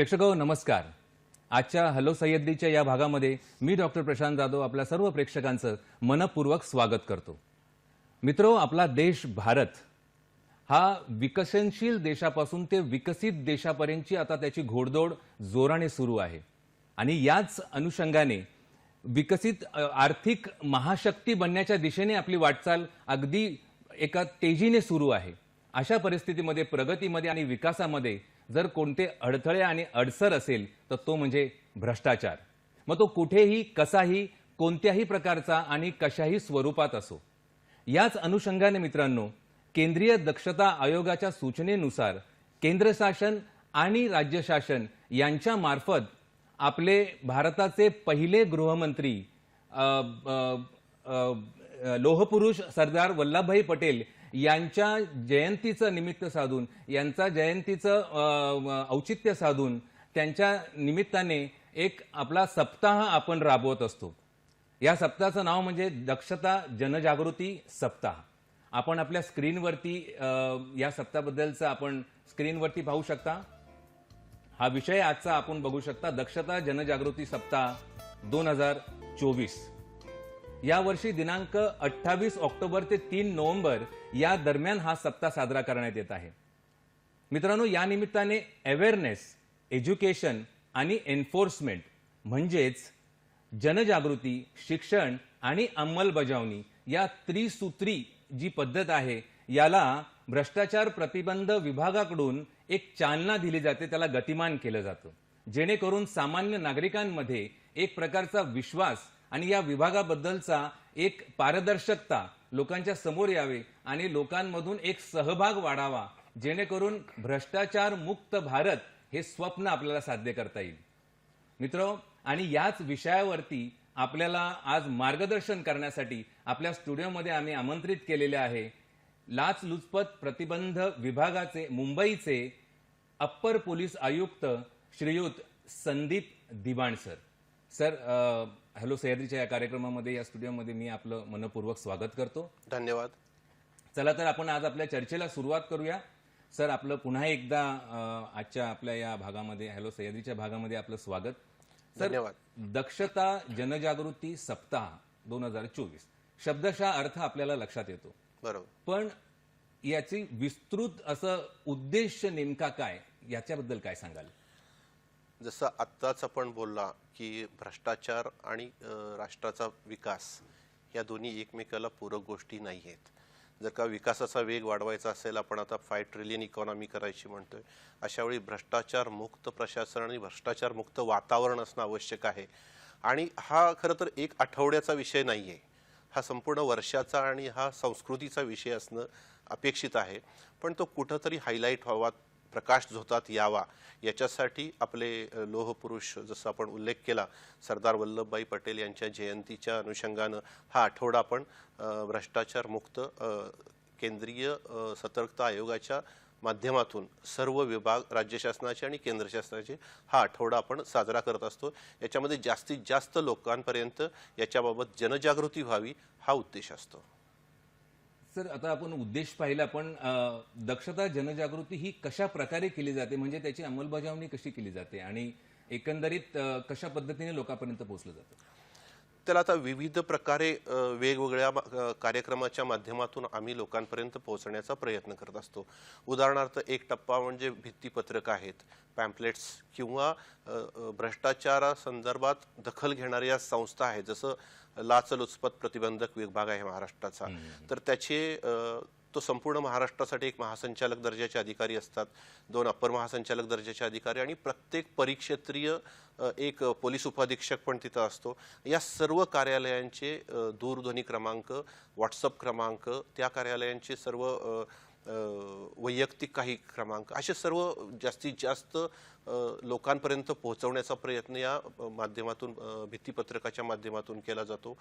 प्रेक्षको नमस्कार. आजच्या हॅलो सह्याद्रीच्या या भागामध्ये मी डॉक्टर प्रशांत जाधव आपल्या सर्व प्रेक्षकांचं मनपूर्वक स्वागत करतो. मित्रो, आपला देश भारत हा विकसनशील देशापासून ते विकसित देशापर्यंतची आता त्याची घोडदौड जोराने सुरू आहे आणि याच अनुषंगाने विकसित आर्थिक महाशक्ती बनण्याच्या दिशेने आपली वाटचाल अगदी एका तेजीने सुरू आहे. अशा परिस्थितीमध्ये प्रगतीमध्ये आणि विकासामध्ये जर कोणते अडथळे आणि अडसर असेल तर तो म्हणजे भ्रष्टाचार. मग तो कुठेही कसाही कोणत्याही प्रकारचा आणि कशाही स्वरूपात असो. याच अनुषंगाने मित्रांनो, केंद्रीय दक्षता आयोगाच्या सूचनेनुसार केंद्र शासन आणि राज्य शासन यांच्या मार्फत आपले भारताचे पहिले गृहमंत्री लोहपुरुष सरदार वल्लभभाई पटेल यांच्या जयंतीचं निमित्त साधून, यांचा जयंतीचं औचित्य साधून त्यांच्या निमित्ताने एक आपला सप्ताह आपण राबवत असतो. या सप्ताहाचं नाव म्हणजे दक्षता जनजागृती सप्ताह. आपण आपल्या स्क्रीनवरती या सप्ताहाबद्दलचं आपण स्क्रीनवरती पाहू शकता. हा विषय आजचा आपण बघू शकता, दक्षता जनजागृती सप्ताह 2024. या वर्षी दिनांक 28 ऑक्टोबर ते 3 नोव्हेंबर या दरम्यान हा सप्ताह साजरा करण्यात येत आहे. मित्रांनो, या निमित्ताने अवेअरनेस, एज्युकेशन आणि एन्फोर्समेंट म्हणजेच जनजागृती, शिक्षण आणि अंमलबजावणी या त्रिसूत्री जी पद्धत आहे याला भ्रष्टाचार प्रतिबंध विभागाकडून एक चालना दिली जाते, त्याला गतिमान केलं जातं, जेणेकरून सामान्य नागरिकांमध्ये एक प्रकारचा विश्वास आणि या विभागाबद्दलचा एक पारदर्शकता लोकांच्या समोर यावे आणि लोकांमधून एक सहभाग वाढावा, जेणेकरून भ्रष्टाचार मुक्त भारत हे स्वप्न आपल्याला साध्य करता येईल. मित्र, आणि याच विषयावरती आपल्याला आज मार्गदर्शन करण्यासाठी आपल्या स्टुडिओमध्ये आम्ही आमंत्रित केलेले आहे लाचलुचपत प्रतिबंध विभागाचे मुंबईचे अप्पर पोलीस आयुक्त श्रीयुत संदीप दिबाण सर. सर, हॅलो सह्याद्रीच्या या कार्यक्रमामध्ये, या स्टुडिओमध्ये मी आपलं मनपूर्वक स्वागत करतो. धन्यवाद. चला तर आपण आज आपल्या चर्चेला सुरुवात करूया. सर, आपलं पुन्हा एकदा आजच्या आपल्या या भागामध्ये, हॅलो सह्याद्रीच्या भागामध्ये आपलं स्वागत. धन्यवाद. दक्षता जनजागृती सप्ताह 2024 शब्दशः अर्थ आपल्याला लक्षात येतो, बरोबर, पण याची विस्तृत असं उद्देश नेमका काय, याच्याबद्दल काय सांगाल? जसं आत्ताच आपण बोलला की भ्रष्टाचार आणि राष्ट्राचा विकास या दोन्ही एकमेकाला पूरक गोष्टी नाही आहेत. जर का विकासाचा वेग वाढवायचा असेल, आपण आता 5 ट्रिलियन इकॉनॉमी करायची म्हणतोय, अशावेळी भ्रष्टाचार मुक्त प्रशासन आणि भ्रष्टाचार मुक्त वातावरण असणं आवश्यक आहे. आणि हा खरं तर एक आठवड्याचा विषय नाही आहे, हा संपूर्ण वर्षाचा आणि हा संस्कृतीचा विषय असणं अपेक्षित आहे. पण तो कुठंतरी हायलाईट व्हावा, प्रकाश झोतात यावा, याच्यासाठी आपले लोहपुरुष, जसं आपण उल्लेख केला, सरदार वल्लभभाई पटेल यांच्या जयंतीच्या अनुषंगानं हा आठवडा आपण भ्रष्टाचार मुक्त केंद्रीय सतर्कता आयोगाच्या माध्यमातून सर्व विभाग, राज्य शासनाचे आणि केंद्र शासनाचे हा आठवडा आपण साजरा करत असतो. याच्यामध्ये जास्तीत जास्त लोकांपर्यंत याच्याबाबत जनजागृती व्हावी हा उद्देश असतो. सर, आता आपण उद्देश पाहिला, पण दक्षता जनजागृती ही कशा प्रकारे केली जाते, म्हणजे त्याची अंमलबजावणी कशी केली जाते आणि एकंदरीत कशा पद्धतीने लोकांपर्यंत पोहोचलं जातं? त्याला आता विविध प्रकारे वेगवेगळ्या कार्यक्रमाच्या माध्यमातून आम्ही लोकांपर्यंत पोहोचण्याचा प्रयत्न करत असतो. उदाहरणार्थ, एक टप्पा म्हणजे भित्तीपत्रक आहेत, पॅम्पलेट्स, किंवा भ्रष्टाचारासंदर्भात दखल घेणाऱ्या संस्था आहेत. जसं लाचलुचपत प्रतिबंधक विभाग आहे महाराष्ट्राचा, तर त्याचे तो संपूर्ण महाराष्ट्रासाठी एक महासंचालक दर्जाचे अधिकारी असतात, 2 अप्पर महासंचालक दर्जाचे अधिकारी, आणि प्रत्येक परिक्षेत्रीय एक पोलीस उपअधीक्षक पण तिथं असतो. या सर्व कार्यालयांचे दूरध्वनी क्रमांक, व्हॉट्सअप क्रमांक, त्या कार्यालयांचे सर्व वैयक्तिक काही क्रमांक, असे सर्व जास्तीत जास्त लोकांपर्यंत पोहोचवण्याचा प्रयत्न या माध्यमातून, भित्तीपत्रकाच्या माध्यमातून केला जातो.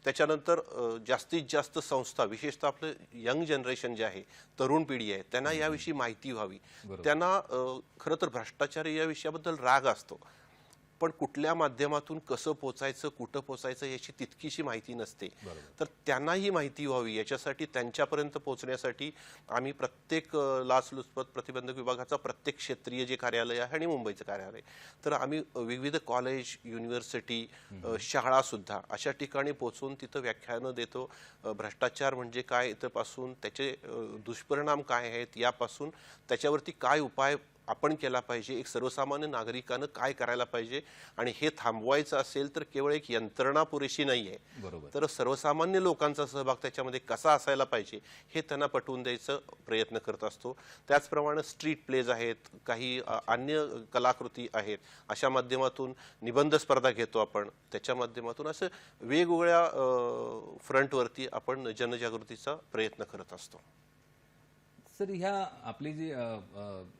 त्याच्यानंतर जास्तीत जास्त संस्था, विशेषतः आपलं यंग जनरेशन जे आहे, तरुण पिढी आहे, त्यांना याविषयी माहिती व्हावी. त्यांना खरं तर भ्रष्टाचार या विषयाबद्दल राग असतो, पण कुठल्या माध्यमातून कसं पोचायचं, कुठं पोचायचं याची तितकीशी माहिती नसते. तर त्यांनाही माहिती व्हावी याच्यासाठी त्यांच्यापर्यंत पोहोचण्यासाठी आम्ही प्रत्येक लाचलुचपत प्रतिबंधक विभागाचा प्रत्येक क्षेत्रीय जे कार्यालय आहे आणि मुंबईचं कार्यालय, तर आम्ही विविध कॉलेज, युनिव्हर्सिटी, शाळा सुद्धा अशा ठिकाणी पोहोचून तिथं व्याख्यानं देतो. भ्रष्टाचार म्हणजे काय इथपासून त्याचे दुष्परिणाम काय आहेत यापासून त्याच्यावरती काय उपाय आपण केला पाहिजे, एक सर्वसामान्य नागरिकानं काय करायला पाहिजे आणि हे थांबवायचं असेल तर केवळ एक यंत्रणा पुरेशी नाही आहे, बरोबर. तर सर्वसामान्य लोकांचा सहभाग त्याच्यामध्ये कसा असायला पाहिजे हे त्यांना पटवून द्यायचं प्रयत्न करत असतो. त्याचप्रमाणे स्ट्रीट प्लेज आहेत, काही अन्य कलाकृती आहेत, अशा माध्यमातून निबंध स्पर्धा घेतो आपण, त्याच्या माध्यमातून असं वेगवेगळ्या फ्रंटवरती आपण जनजागृतीचा प्रयत्न करत असतो. सर, ह्या आपली जी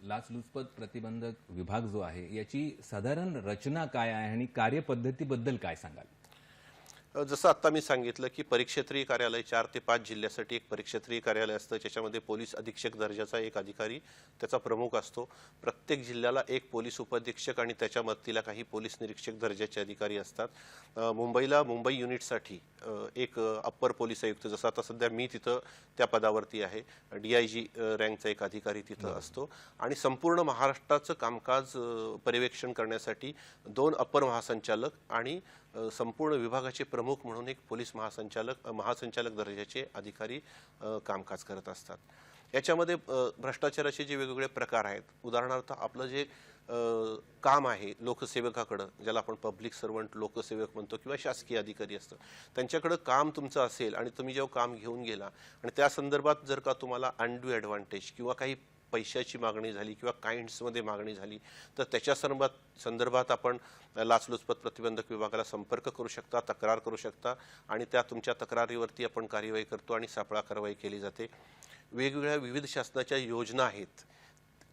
लाचलुचपत प्रतिबंधक विभाग जो आहे याची साधारण रचना काय आहे आणि कार्यपद्धतीबद्दल काय सांगाल? जसं आता मी सांगितलं की परिक्षेत्रीय कार्यालय 4 ते 5 जिल्ह्यासाठी एक परिक्षेत्रीय कार्यालय असतं, ज्याच्यामध्ये पोलीस अधीक्षक दर्जाचा एक अधिकारी त्याचा प्रमुख असतो. प्रत्येक जिल्ह्याला एक पोलीस उपअधीक्षक आणि त्याच्या मदतीला काही पोलीस निरीक्षक दर्जाचे अधिकारी असतात. मुंबईला मुंबई युनिटसाठी एक अप्पर पोलीस आयुक्त, जसं आता सध्या मी तिथं त्या पदावरती आहे, DIG रँकचा एक अधिकारी तिथं असतो. आणि संपूर्ण महाराष्ट्राचं कामकाज पर्यवेक्षण करण्यासाठी 2 अप्पर महासंचालक आणि संपूर्ण विभागाचे प्रमुख म्हणून एक पोलीस महासंचालक दर्जाचे अधिकारी कामकाज करत असतात. याच्यामध्ये भ्रष्टाचाराचे जे वेगवेगळे प्रकार आहेत, उदाहरणार्थ आपलं जे काम आहे लोकसेवकाकडं, ज्याला आपण पब्लिक सर्वंट लोकसेवक म्हणतो किंवा शासकीय अधिकारी असतं, त्यांच्याकडं काम तुमचं असेल आणि तुम्ही जेव्हा काम घेऊन गेला आणि त्या संदर्भात जर का तुम्हाला अनड्यू ॲडव्हान्टेज किंवा काही पैशाची मागणी झाली किंवा काइंड्समध्ये मागणी झाली, तर त्याच्या संदर्भात आपण लाचलुचपत प्रतिबंधक विभागाला संपर्क करू शकता, तक्रार करू शकता आणि त्या तुमच्या तक्रारीवरती आपण कार्यवाही करतो आणि सापळा कारवाई केली जाते. वेगवेगळ्या विविध शासनाच्या योजना आहेत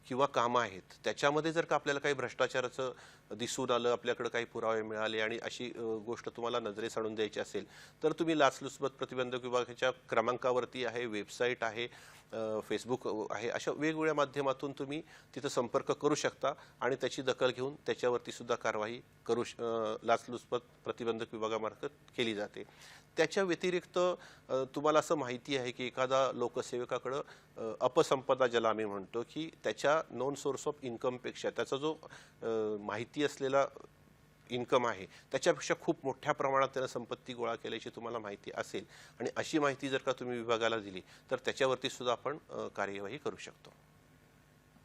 किंवा कामं आहेत, त्याच्यामध्ये जर का आपल्याला काही भ्रष्टाचाराचं दिसून आलं, आपल्याकडे काही पुरावे मिळाले आणि अशी गोष्ट तुम्हाला नजरेस आणून द्यायची असेल, तर तुम्ही लाचलुचपत प्रतिबंधक विभागाच्या क्रमांकावरती आहे, वेबसाईट आहे, फेसबुक आहे, अशा वेगवेगळ्या माध्यमातून तुम्ही तिथं संपर्क करू शकता आणि त्याची दखल घेऊन त्याच्यावरती सुद्धा कारवाई लाचलुचपत प्रतिबंधक विभागामार्फत केली जाते. त्याच्या व्यतिरिक्त तुम्हाला असं माहिती आहे की एखादा लोकसेवकाकडं अपसंपदा ज्याला आम्ही म्हणतो की त्याच्या नॉन सोर्स ऑफ इन्कमपेक्षा त्याचा जो माहिती असलेला इन्कम आहे त्याच्यापेक्षा खूप मोठ्या प्रमाणात त्यानं संपत्ती गोळा केल्याची तुम्हाला माहिती असेल आणि अशी माहिती जर का तुम्ही विभागाला दिली तर त्याच्यावरती सुद्धा आपण कार्यवाही करू शकतो.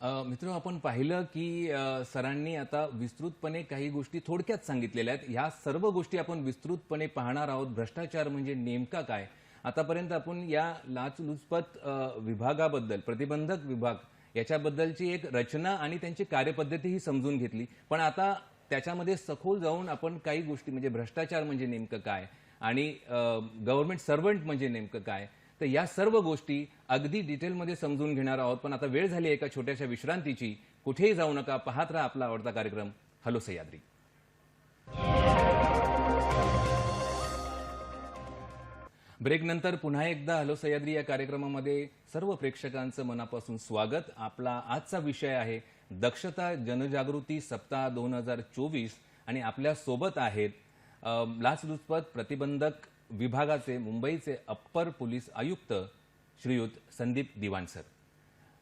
मित्र, आपण पाहिलं की सरांनी आता विस्तृतपणे काही गोष्टी थोडक्यात सांगितलेल्या आहेत. ह्या सर्व गोष्टी आपण विस्तृतपणे पाहणार आहोत. भ्रष्टाचार म्हणजे नेमका काय? आतापर्यंत आपण या लाचलुचपत विभागाबद्दल, प्रतिबंधक विभाग याच्याबद्दलची एक रचना आणि त्यांची कार्यपद्धतीही समजून घेतली. पण आता त्याच्यामध्ये सखोल जाऊन आपण काही गोष्टी म्हणजे भ्रष्टाचार म्हणजे नेमकं काय आणि गव्हर्नमेंट सर्वंट म्हणजे नेमकं काय, तर या सर्व गोष्टी अगदी डिटेलमध्ये समजून घेणार आहोत. पण आता वेळ झाली एका छोट्याशा विश्रांतीची. कुठेही जाऊ नका, पाहत राहा आपला आवडता कार्यक्रम हॅलो सह्याद्री. ब्रेक नंतर पुन्हा एकदा हॅलो सह्याद्री या कार्यक्रमामध्ये सर्व प्रेक्षकांचं मनापासून स्वागत. आपला आजचा विषय आहे दक्षता जनजागृती सप्ताह 2024 आणि आपल्या सोबत आहेत लाचलुचपत प्रतिबंधक विभागाचे मुंबईचे अप्पर पोलीस आयुक्त श्रीयुत संदीप दिवाण सर.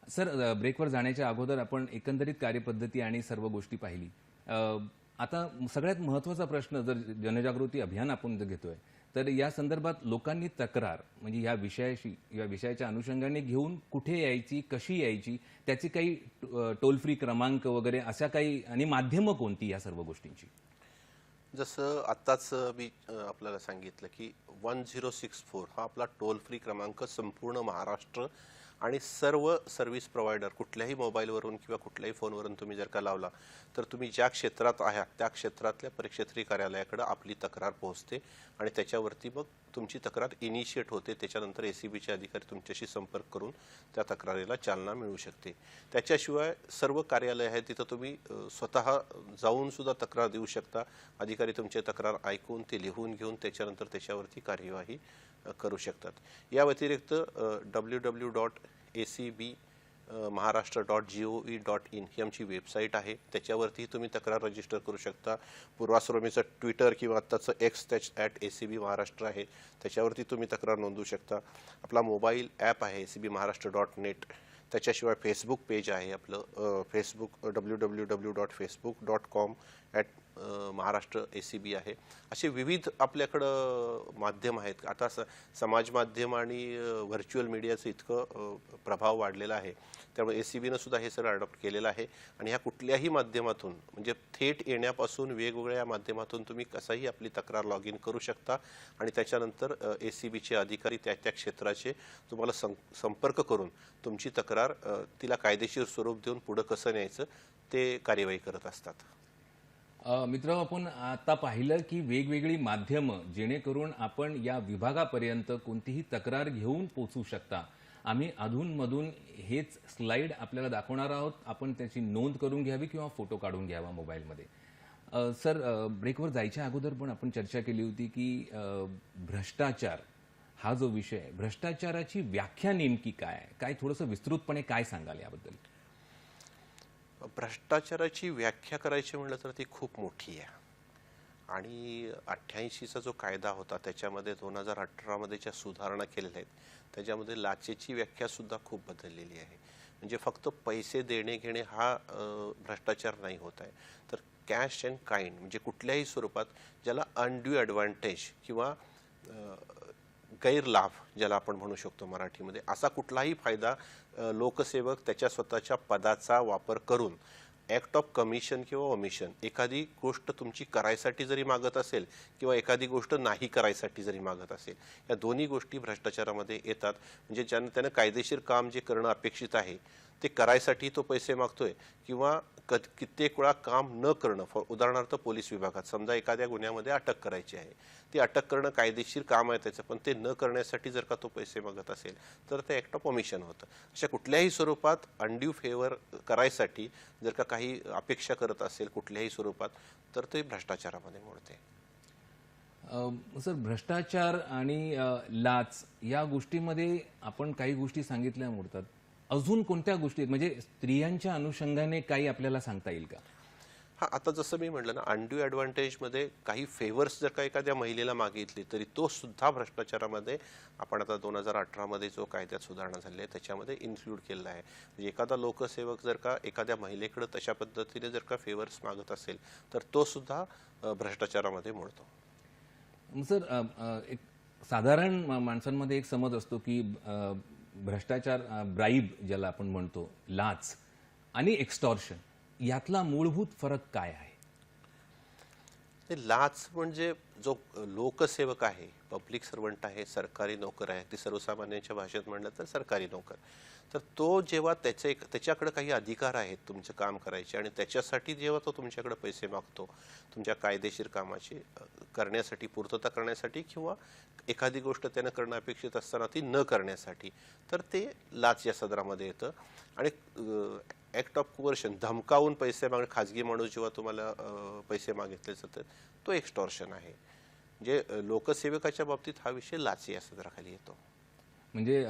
सर, ब्रेकवर जाण्याच्या अगोदर आपण एकंदरीत कार्यपद्धती आणि सर्व गोष्टी पाहिली. आता सगळ्यात महत्त्वाचा प्रश्न, जर जनजागृती अभियान आपण जर घेतोय तर या संदर्भात लोकांनी तक्रार म्हणजे या विषयाच्या अनुषंगाने घेऊन कुठे यायची, कशी यायची, त्याची काही टोल फ्री क्रमांक वगैरे अशा काही आणि माध्यमं कोणती या सर्व गोष्टींची? जसं आत्ताच मी आपल्याला सांगितलं की 1064 हा आपला टोल फ्री क्रमांक संपूर्ण महाराष्ट्र आणि सर्व सर्व्हिस प्रोव्हायडर कुठल्याही मोबाईलवरून किंवा कुठल्याही फोनवरून तुम्ही जर का लावला तर तुम्ही ज्या क्षेत्रात आहात त्या क्षेत्रातल्या परिक्षेत्रीय कार्यालयाकडे आपली तक्रार पोहोचते आणि त्याच्यावरती मग तुमची तक्रार इनिशिएट होते. त्याच्यानंतर ACBचे अधिकारी तुमच्याशी संपर्क करून त्या तक्रारीला चालना मिळू शकते. त्याच्याशिवाय सर्व कार्यालय आहे तिथं तुम्ही स्वतः जाऊन सुद्धा तक्रार देऊ शकता. अधिकारी तुमची तक्रार ऐकून ते लिहून घेऊन त्याच्यानंतर त्याच्यावरती कार्यवाही करू शकतात. या व्यतिरिक्त www.acb महाराष्ट्र.gov.in ही आमची वेबसाईट आहे. त्याच्यावरती तुम्ही तक्रार रजिस्टर करू शकता. पूर्वाश्रमीचं ट्विटर किंवा आत्ताचं एक्स @ACB महाराष्ट्र आहे, त्याच्यावरती तुम्ही तक्रार नोंदवू शकता. आपला मोबाईल ॲप आहे acbmaharashtra.net. त्याच्याशिवाय फेसबुक पेज आहे आपलं, फेसबुक www.facebook.com/महाराष्ट्र ACB आहे. असे विविध आपल्याकडं माध्यम आहेत. आता समाज माध्यम आणि व्हर्च्युअल मीडियाचं इतकं प्रभाव वाढलेला आहे, त्यामुळे ACBनं सुद्धा हे सगळं अडॉप्ट केलेलं आहे. आणि ह्या कुठल्याही माध्यमातून म्हणजे थेट येण्यापासून वेगवेगळ्या माध्यमातून तुम्ही कसाही आपली तक्रार लॉग इन करू शकता आणि त्याच्यानंतर ACBचे अधिकारी त्या त्या क्षेत्राचे तुम्हाला संपर्क करून तुमची तक्रार तिला कायदेशीर स्वरूप देऊन पुढं कसं न्यायचं ते कार्यवाही करत असतात. मित्र, आपण आता पाहिलं की वेगवेगळी माध्यमं जेणेकरून आपण या विभागापर्यंत कोणतीही तक्रार घेऊन पोहोचू शकता. आम्ही अधूनमधून हेच स्लाइड आपल्याला दाखवणार आहोत. आपण त्याची नोंद करून घ्यावी किंवा फोटो काढून घ्यावा मोबाईलमध्ये. सर, ब्रेकवर जायच्या अगोदर पण आपण चर्चा केली होती की भ्रष्टाचार हा जो विषय आहे, भ्रष्टाचाराची व्याख्या नेमकी काय आहे, काय थोडंसं विस्तृतपणे काय सांगाल याबद्दल? भ्रष्टाचाराची व्याख्या करायची म्हटलं तर ती खूप मोठी आहे. आणि 88चा जो कायदा होता त्याच्यामध्ये 2018मध्ये ज्या सुधारणा केलेल्या आहेत त्याच्यामध्ये लाचेची व्याख्या सुद्धा खूप बदललेली आहे. म्हणजे फक्त पैसे देणे घेणे हा भ्रष्टाचार नाही होत आहे, तर कॅश अँड काइंड म्हणजे कुठल्याही स्वरूपात ज्याला अनड्यू ॲडव्हान्टेज किंवा गैरलाभ ज्याला आपण म्हणू शकतो मराठीमध्ये, असा कुठलाही फायदा लोकसेवक त्याच्या स्वतःच्या पदाचा वापर करून ॲक्ट ऑफ कमिशन किंवा ओमिशन एखादी गोष्ट तुमची करायसाठी जरी मागत असेल किंवा एखादी गोष्ट नाही करायसाठी जरी मागत असेल, या दोन्ही गोष्टी भ्रष्टाचारामध्ये येतात. म्हणजे ज्यानं त्यानं कायदेशीर काम जे करणं अपेक्षित आहे ते करायसाठी तो पैसे मागतोय किंवा कित्येक वेळा काम न करणं. उदाहरणार्थ पोलीस विभागात समजा एखाद्या गुन्ह्यामध्ये अटक करायची आहे, ती अटक करणं कायदेशीर काम आहे त्याचं, पण ते न करण्यासाठी जर का तो पैसे मागत असेल तर ते ॲक्ट ऑफ ओमिशन होतं. अशा कुठल्याही स्वरूपात अनड्यू फेवर करायसाठी जर का काही अपेक्षा करत असेल कुठल्याही स्वरूपात तर ते भ्रष्टाचारामध्ये मोडते. सर, भ्रष्टाचार आणि लाच या गोष्टीमध्ये आपण काही गोष्टी सांगितल्या मोडतात. अजून कोणत्या गोष्टी म्हणजे स्त्रियांच्या अनुषंगाने काही आपल्याला सांगता येईल का? हां, आता जसं मी म्हटलं ना, अनड्यू ॲडव्हान्टेजमध्ये काही फेवर्स जर का एखाद्या महिलेला मागितली तरी तो सुद्धा भ्रष्टाचारामध्ये आपण आता 2018मध्ये जो कायद्यात सुधारणा झाली आहे त्याच्यामध्ये इन्क्लूड केलेला आहे. म्हणजे एखादा लोकसेवक जर का एखाद्या महिलेकडे तशा पद्धतीने जर का फेवर्स मागत असेल तर तो सुद्धा भ्रष्टाचारामध्ये मोडतो. सर, एक साधारण माणसांमध्ये एक समज असतो की भ्रष्टाचार, ब्राईब ज्याला आपण म्हणतो, लाच आणि एक्स्टॉर्शन यातला मूलभूत फरक काय आहे? लाच म्हणजे जो लोकसेवक आहे, पब्लिक सर्वंट आहे, सरकारी नोकर आहे, ते सर्वसामान्यांच्या भाषेत म्हणलं तर सरकारी नोकर, तर तो जेव्हा त्याच्याकडे काही अधिकार आहेत तुमचं काम करायचे आणि त्याच्यासाठी जेव्हा तो तुमच्याकडे पैसे मागतो तुमच्या कायदेशीर कामाची करण्यासाठी, पूर्तता करण्यासाठी किंवा एखादी गोष्ट त्यानं करणं अपेक्षित असताना ती न करण्यासाठी, तर ते लाच या सदरामध्ये येतं. आणि ॲक्ट ऑफ कोअर्शन धमकावून पैसे मागणे, खाजगी माणूस जेव्हा तुम्हाला पैसे मागितले जातात तो एक्स्टॉर्शन आहे. म्हणजे लोकसेवकाच्या बाबतीत हा विषय लाच या सदराखाली येतो. म्हणजे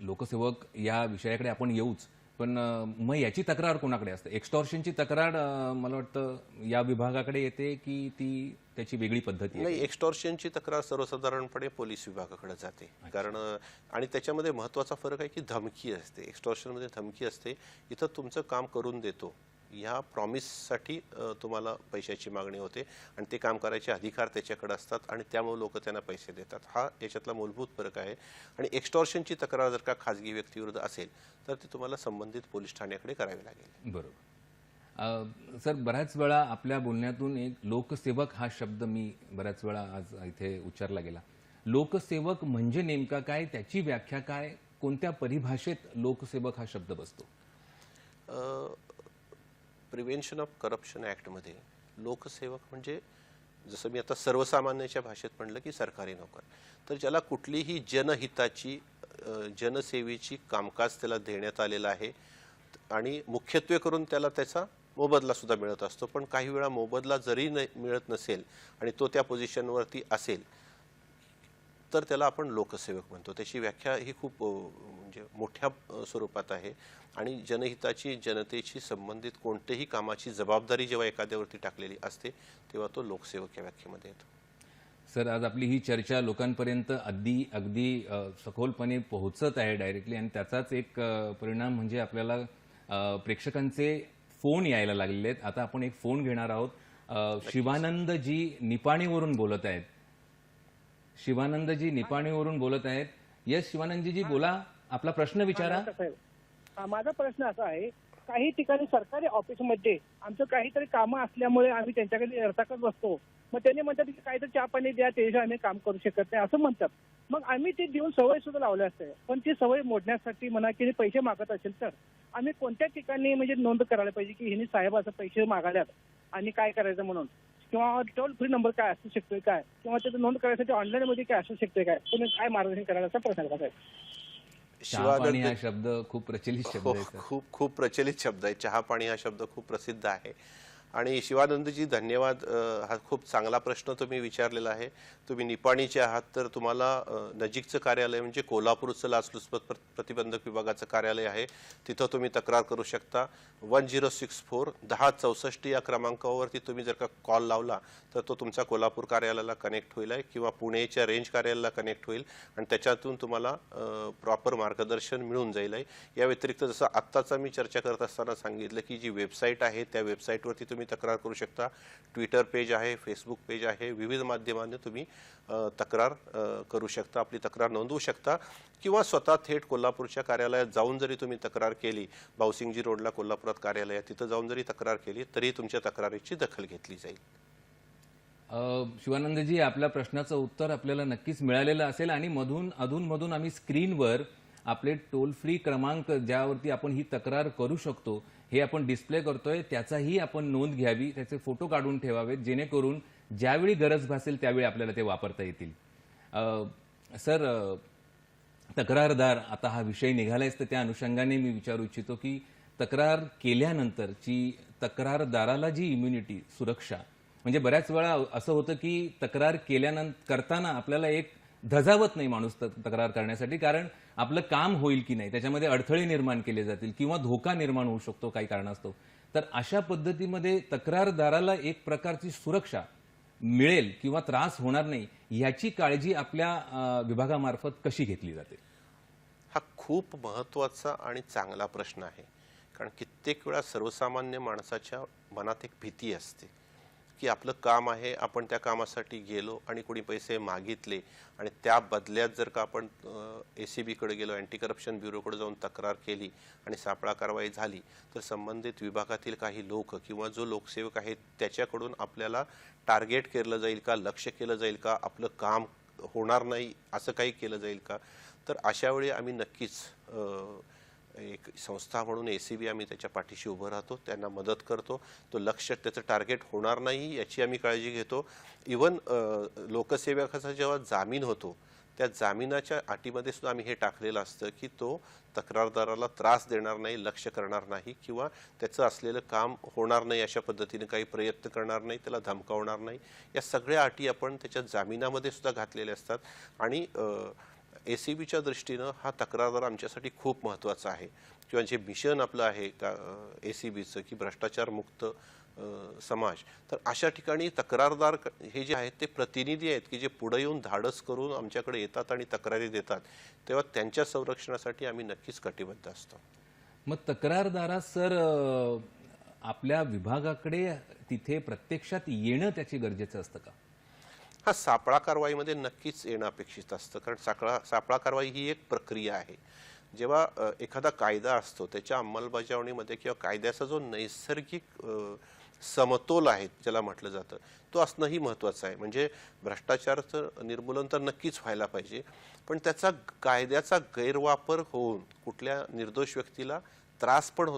लोकसेवक या विषयाकडे आपण येऊच, पण मग याची तक्रार कोणाकडे असते? एक्स्टॉर्शनची तक्रार मला वाटतं या विभागाकडे येते की ती त्याची वेगळी पद्धती आहे? नाही, एक्स्टॉर्शनची तक्रार सर्वसाधारणपणे पोलीस विभागाकडे जाते. कारण आणि त्याच्यामध्ये महत्त्वाचा फरक आहे की धमकी असते. एक्स्टॉर्शनमध्ये धमकी असते, इथं तुमचं काम करून देतो ह्या प्रॉमिससाठी तुम्हाला पैशाची मागणी होते आणि ते काम करायचे अधिकार त्याच्याकडे असतात आणि त्यामुळे लोक त्यांना पैसे देतात. हा याच्यातला मूलभूत फरक आहे. आणि एक्स्टॉर्शनची तक्रार जर का खाजगी व्यक्तीविरुद्ध असेल तर ती तुम्हाला संबंधित पोलीस ठाण्याकडे करावी लागेल. बरोबर. सर, बऱ्याच वेळा आपल्या बोलण्यातून एक लोकसेवक हा शब्द मी बऱ्याच वेळा आज इथे उच्चारला गेला. लोकसेवक म्हणजे नेमका काय, त्याची व्याख्या काय, कोणत्या परिभाषेत लोकसेवक हा शब्द बसतो? प्रिव्हेन्शन ऑफ करप्शन ॲक्टमध्ये लोकसेवक म्हणजे जसं मी आता सर्वसामान्याच्या भाषेत म्हणलं की सरकारी नोकर, तर ज्याला कुठलीही जनहिताची जनसेवेची कामकाज त्याला देण्यात आलेलं आहे आणि मुख्यत्वे करून त्याला त्याचा मोबदला सुद्धा मिळत असतो. पण काही वेळा मोबदला जरी मिळत नसेल आणि तो त्या पोझिशनवरती असेल तर त्याला आपण लोकसेवक म्हणतो. त्याची व्याख्या ही खूप म्हणजे मोठ्या स्वरूपात आहे आणि जनहिताची, जनतेशी संबंधित कोणत्याही कामाची जबाबदारी जेव्हा एखाद्यावरती टाकलेली असते तेव्हा तो लोकसेवक या व्याख्येमध्ये येतो. सर, आज आपली ही चर्चा लोकांपर्यंत अगदी सखोलपणे पोहोचत आहे डायरेक्टली, आणि त्याचाच एक परिणाम म्हणजे आपल्याला प्रेक्षकांचे फोन यायला लागलेले आहेत. आता आपण एक फोन घेणार आहोत. शिवानंदजी निपाणीवरून बोलत आहेत. शिवानंदजी निपाणीवरून बोलत आहेत. येस शिवानंदजी, बोला, आपला प्रश्न विचारा. माझा प्रश्न असा आहे, काही ठिकाणी सरकारी ऑफिसमध्ये आमचं काहीतरी कामं असल्यामुळे आम्ही त्यांच्याकडे अर्जाकच बसतो. मग त्यांनी म्हणतात की काहीतरी चहा पाणी द्या, त्याशिवाय आम्ही काम करू शकत नाही असं म्हणतात. मग आम्ही ते देऊन सवय सुद्धा लावली असते, पण ती सवय मोडण्यासाठी म्हणा की पैसे मागत असेल तर आम्ही कोणत्या ठिकाणी म्हणजे नोंद करायला पाहिजे की हिने साहेबाचं पैसे मागाल्यात आणि काय करायचं म्हणून, किंवा टोल फ्री नंबर काय असू शकतोय काय, किंवा त्याचं नोंद करायसाठी ऑनलाईन मध्ये काय असू शकतोय काय, तुम्ही काय मार्गदर्शन करायला असा प्रश्न आहे. चहा पाणी हा शब्द खूप प्रचलित शब्द आहे सर. खूप प्रचलित शब्द आहे. चहा पाणी हा शब्द खूप प्रसिद्ध आहे. आणि शिवानंदजी, धन्यवाद. हा खूप चांगला प्रश्न तुम्ही विचारलेला आहे. तुम्ही निपाणीचे आहात तर तुम्हाला नजीकचं कार्यालय म्हणजे कोल्हापूरचं लाचलुचपत प्रतिबंधक विभागाचं कार्यालय आहे, तिथं तुम्ही तक्रार करू शकता. 1064 या क्रमांकावरती तुम्ही जर का कॉल लावला तर तो तुमचा कोल्हापूर कार्यालयाला कनेक्ट होईल आहे किंवा पुणेच्या रेंज कार्यालयाला कनेक्ट होईल आणि त्याच्यातून तुम्हाला प्रॉपर मार्गदर्शन मिळून जाईल आहे. या व्यतिरिक्त जसं आत्ताचा मी चर्चा करत असताना सांगितलं की जी वेबसाईट आहे त्या वेबसाईटवरती तुम्ही तक्रार करू शकता. ट्विटर पेज आहे, फेसबुक पेज आहे, विविध माध्यमांनी तुम्ही तक्रार करू शकता, आपली तक्रार नोंदवू शकता किंवा स्वतः थेट कोल्हापूरच्या कार्यालयात जाऊन जरी तुम्ही तक्रार केली, भाऊसिंगजी रोडला कोल्हापुरात कार्यालय आहे, तिथं जाऊन जरी तक्रार केली तरी तुमच्या तक्रारीची दखल घेतली जाईल. शिवानंदजी, आपल्या प्रश्नाचं उत्तर आपल्याला नक्कीच मिळालेलं असेल आणि अधूनमधून आम्ही स्क्रीनवर आपले टोल फ्री क्रमांक ज्यावरती आपण ही तक्रार करू शकतो हे आपण डिस्प्ले करतोय, त्याचाही आपण नोंद घ्यावी, त्याचे फोटो काढून ठेवावेत जेणेकरून ज्यावेळी गरज भासेल त्यावेळी आपल्याला ते वापरता येतील. सर, तक्रारदार, आता हा विषय निघालायच तर त्या अनुषंगाने मी विचारू इच्छितो की तक्रार केल्यानंतरची तक्रारदाराला जी इम्युनिटी, सुरक्षा, म्हणजे बऱ्याच वेळा असं होतं की तक्रार करताना आपल्याला एक धजावत नाही माणूस तक्रार करण्यासाठी, कारण आपलं काम होईल की नाही, त्याच्यामध्ये अडथळे निर्माण केले जातील किंवा धोका निर्माण होऊ शकतो काही कारणास्तव. तर अशा पद्धतीमध्ये तक्रारदाराला एक प्रकारची सुरक्षा मिळेल किंवा त्रास होणार नाही याची काळजी आपल्या विभागामार्फत कशी घेतली जाते? हा खूप महत्त्वाचा आणि चांगला प्रश्न आहे. कारण कित्येक वेळा सर्वसामान्य माणसाच्या मनात एक भीती असते की आपलं काम आहे, आपण त्या कामासाठी गेलो आणि कोणी पैसे मागितले आणि त्या बदल्यात जर का आपण ACB-कडे गेलो, अँटी करप्शन ब्युरोकडे जाऊन तक्रार केली आणि सापळा कारवाई झाली तर संबंधित विभागातील काही लोक किंवा जो लोकसेवक आहे त्याच्याकडून आपल्याला टार्गेट केलं जाईल का, लक्ष केलं जाईल का, आपलं काम होणार नाही असं काही केलं जाईल का. तर अशा वेळी आम्ही नक्कीच एक संस्था म्हणून ACB आम्ही त्याच्या पाठीशी उभं राहतो, त्यांना मदत करतो. तो लक्ष, त्याचं टार्गेट होणार नाही याची आम्ही काळजी घेतो. इवन लोकसेवकाचा जेव्हा जामीन होतो त्या जामिनाच्या अटीमध्ये सुद्धा आम्ही हे टाकलेलं असतं की तो तक्रारदाराला त्रास देणार नाही, लक्ष करणार नाही किंवा त्याचं असलेलं काम होणार नाही अशा पद्धतीने काही प्रयत्न करणार नाही, त्याला धमकावणार नाही. या सगळ्या अटी आपण त्याच्या जामिनामध्ये सुद्धा घातलेल्या असतात. आणि ACBच्या दृष्टीनं हा तक्रारदार आमच्यासाठी खूप महत्त्वाचा आहे किंवा जे मिशन आपलं आहे का ACBचं की भ्रष्टाचारमुक्त समाज, तर अशा ठिकाणी तक्रारदार हे जे आहेत ते प्रतिनिधी आहेत की जे पुढे येऊन धाडस करून आमच्याकडे येतात आणि तक्रारी देतात, तेव्हा त्यांच्या संरक्षणासाठी आम्ही नक्कीच कटिबद्ध असतो. मग तक्रारदारास सर आपल्या विभागाकडे तिथे प्रत्यक्षात येणं त्याची गरजेचं असतं का? हा, सापळा कारवाईमध्ये नक्कीच येणं अपेक्षित असतं, कारण सापळा कारवाई ही एक प्रक्रिया आहे. जेव्हा एखादा कायदा असतो त्याच्या अंमलबजावणीमध्ये किंवा कायद्याचा जो नैसर्गिक समतोल आहे ज्याला म्हटलं जातं तो असणंही महत्त्वाचं आहे. म्हणजे भ्रष्टाचाराचं निर्मूलन तर नक्कीच व्हायला पाहिजे, पण त्याचा कायद्याचा गैरवापर होऊन कुठल्या निर्दोष व्यक्तीला त्रास पण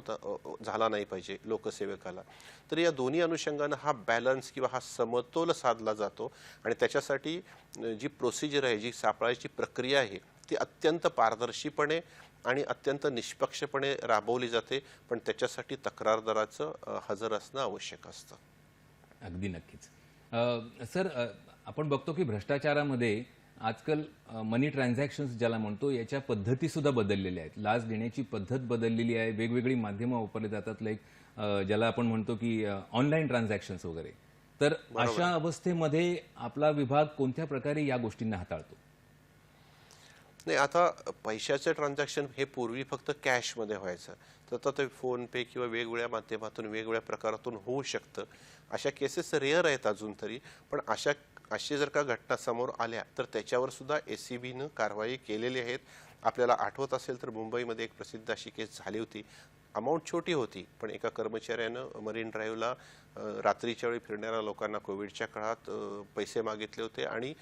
झाला नाही पाहिजे लोकसेवकाला. तर या दोन्ही अनुषंगानं हा बॅलन्स किंवा हा समतोल साधला जातो आणि त्याच्यासाठी जी प्रोसिजर आहे, जी सापळाची प्रक्रिया आहे ती अत्यंत पारदर्शीपणे आणि अत्यंत निष्पक्षपणे राबवली जाते, पण त्याच्यासाठी तक्रारदाराचं हजर असणं आवश्यक असतं. अगदी नक्कीच. सर, आपण बघतो की भ्रष्टाचारामध्ये आजकाल मनी ट्रान्झॅक्शन्स ज्याला म्हणतो याच्या पद्धती सुद्धा बदललेल्या आहेत. लाच देण्याची पद्धत बदललेली आहे. वेगवेगळी माध्यमं वापरली जातात, लाईक ज्याला आपण म्हणतो की ऑनलाईन ट्रान्झॅक्शन्स वगैरे. तर अशा अवस्थेमध्ये आपला विभाग कोणत्या प्रकारे या गोष्टींना हाताळतो? नाही, आता पैशाचं ट्रान्झॅक्शन हे पूर्वी फक्त कॅशमध्ये व्हायचं, तर आता ते फोन पे किंवा वेगवेगळ्या माध्यमातून वेगवेगळ्या प्रकारातून होऊ शकतं. अशा केसेस रेअर आहेत अजून तरी, पण अशी जर का घटना समोर आल्या तर त्याच्यावर सुद्धा ACBनं कारवाई केलेली आहेत. आपल्याला आठवत असेल तर मुंबईमध्ये एक प्रसिद्ध अशी केस झाली होती. अमाऊंट छोटी होती, पण एका कर्मचाऱ्यानं मरीन ड्राईव्हला रात्रीच्या वेळी फिरणाऱ्या लोकांना कोविडच्या काळात पैसे मागितले होते आणि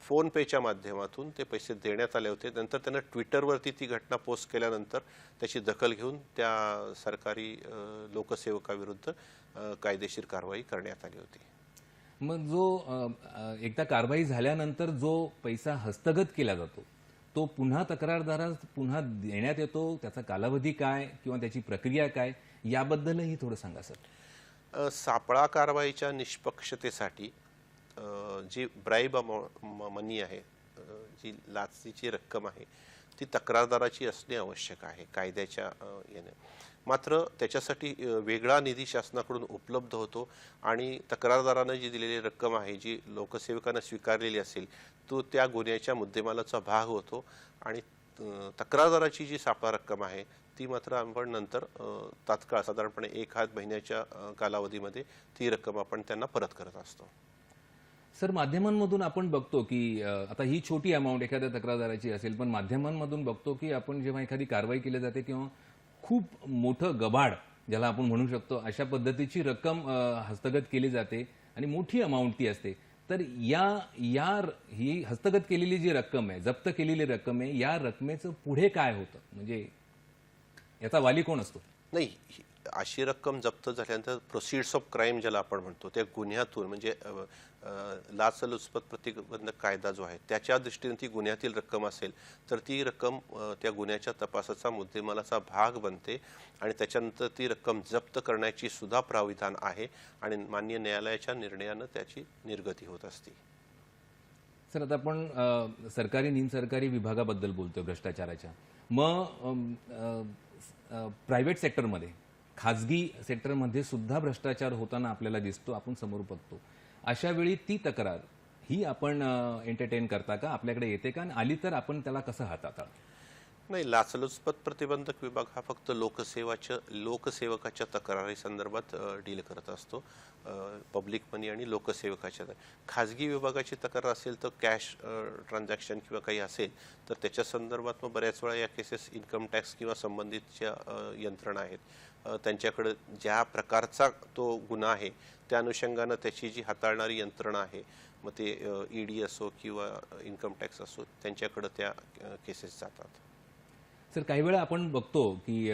फोन पेच्या माध्यमातून ते पैसे देण्यात आले होते. नंतर त्यानं ट्विटरवरती ती घटना पोस्ट केल्यानंतर त्याची दखल घेऊन त्या सरकारी लोकसेवकाविरुद्ध कायदेशीर कारवाई करण्यात आली होती. मग जो एकदा कारवाई झाल्यानंतर जो पैसा हस्तगत केला जातो तो पुन्हा तक्रारदारास पुन्हा देण्यात येतो, त्याचा कालावधी काय किंवा त्याची प्रक्रिया काय याबद्दलही थोडं सांगा सर. सापळा कारवाईच्या निष्पक्षतेसाठी जी ब्राईब मनी आहे, जी लाचेची रक्कम आहे, ती तक्रारदाराची असणे आवश्यक आहे कायद्याच्या याने. मात्र त्याच्यासाठी वेगळा निधी शासनाकडून उपलब्ध होतो आणि तक्रारदारानं जी दिलेली रक्कम आहे, जी लोकसेवकानं स्वीकारलेली असेल, तो त्या गुन्ह्याच्या मुद्देमालाचा भाग होतो आणि तक्रारदाराची जी सापळा रक्कम आहे ती मात्र आपण नंतर तात्काळ साधारणपणे 1-8 महिन्याच्या कालावधीमध्ये ती रक्कम आपण त्यांना परत करत असतो. सर, माध्यमांमधून आपण बघतो की आता ही छोटी अमाऊंट एखाद्या तक्रारदाराची असेल, पण माध्यमांमधून बघतो की आपण जेव्हा एखादी कारवाई केली जाते तेव्हा खूप मोठं गबाड ज्याला आपण म्हणू शकतो अशा पद्धतीची रक्कम हस्तगत केली जाते आणि मोठी अमाऊंट ती असते. तर ही हस्तगत केलेली जी रक्कम आहे, जप्त केलेली रक्कम आहे, या रकमेचं पुढे काय होतं, म्हणजे याचा वाली कोण असतो? नाही, अशी रक्कम जप्त झाल्यानंतर प्रोसिड्स ऑफ क्राईम ज्याला आपण म्हणतो त्या गुन्ह्यातून, म्हणजे लाचलुचपत प्रतिबंधक कायदा जो आहे त्याच्या दृष्टीने ती गुन्ह्यातील रक्कम असेल तर ती रक्कम त्या गुन्ह्याच्या तपासाचा मुद्देमालाचा भाग बनते आणि त्याच्यानंतर ती रक्कम जप्त करण्याची सुद्धा प्राविधान आहे आणि माननीय न्यायालयाच्या निर्णयानं त्याची निर्गती होत असते. सर, आता आपण सरकारी निमसरकारी विभागाबद्दल बोलतोय भ्रष्टाचाराच्या. मग प्रायव्हेट सेक्टरमध्ये, खाजगी सेक्टरमध्ये सुद्धा भ्रष्टाचार होताना आपल्याला दिसतो, आपण समोर बघतो. अशा वेळी ती तक्रार ही आपण एंटरटेन करता का, आपल्याकडे येते का, आणि आली तर आपण त्याला कसं हाताळता? नाही, लाचलुचपत प्रतिबंधक विभाग हा फक्त लोकसेवकाच्या तक्रारी संदर्भात डील करत असतो, पब्लिक मनी आणि लोकसेवकाच्या. खाजगी विभागाची तक्रार असेल तर कॅश ट्रान्झॅक्शन किंवा काही असेल तर त्याच्या संदर्भात मग बऱ्याच वेळा या केसेस इन्कम टॅक्स किंवा संबंधितच्या यंत्रणा आहेत त्यांच्याकडे ज्या प्रकारचा तो गुन्हा आहे त्या अनुषंगानं त्याची जी हाताळणारी यंत्रणा आहे, मग ते ED असो किंवा इन्कम टॅक्स असो, त्यांच्याकडे त्या केसेस जातात. सर, काही वेळा आपण बघतो की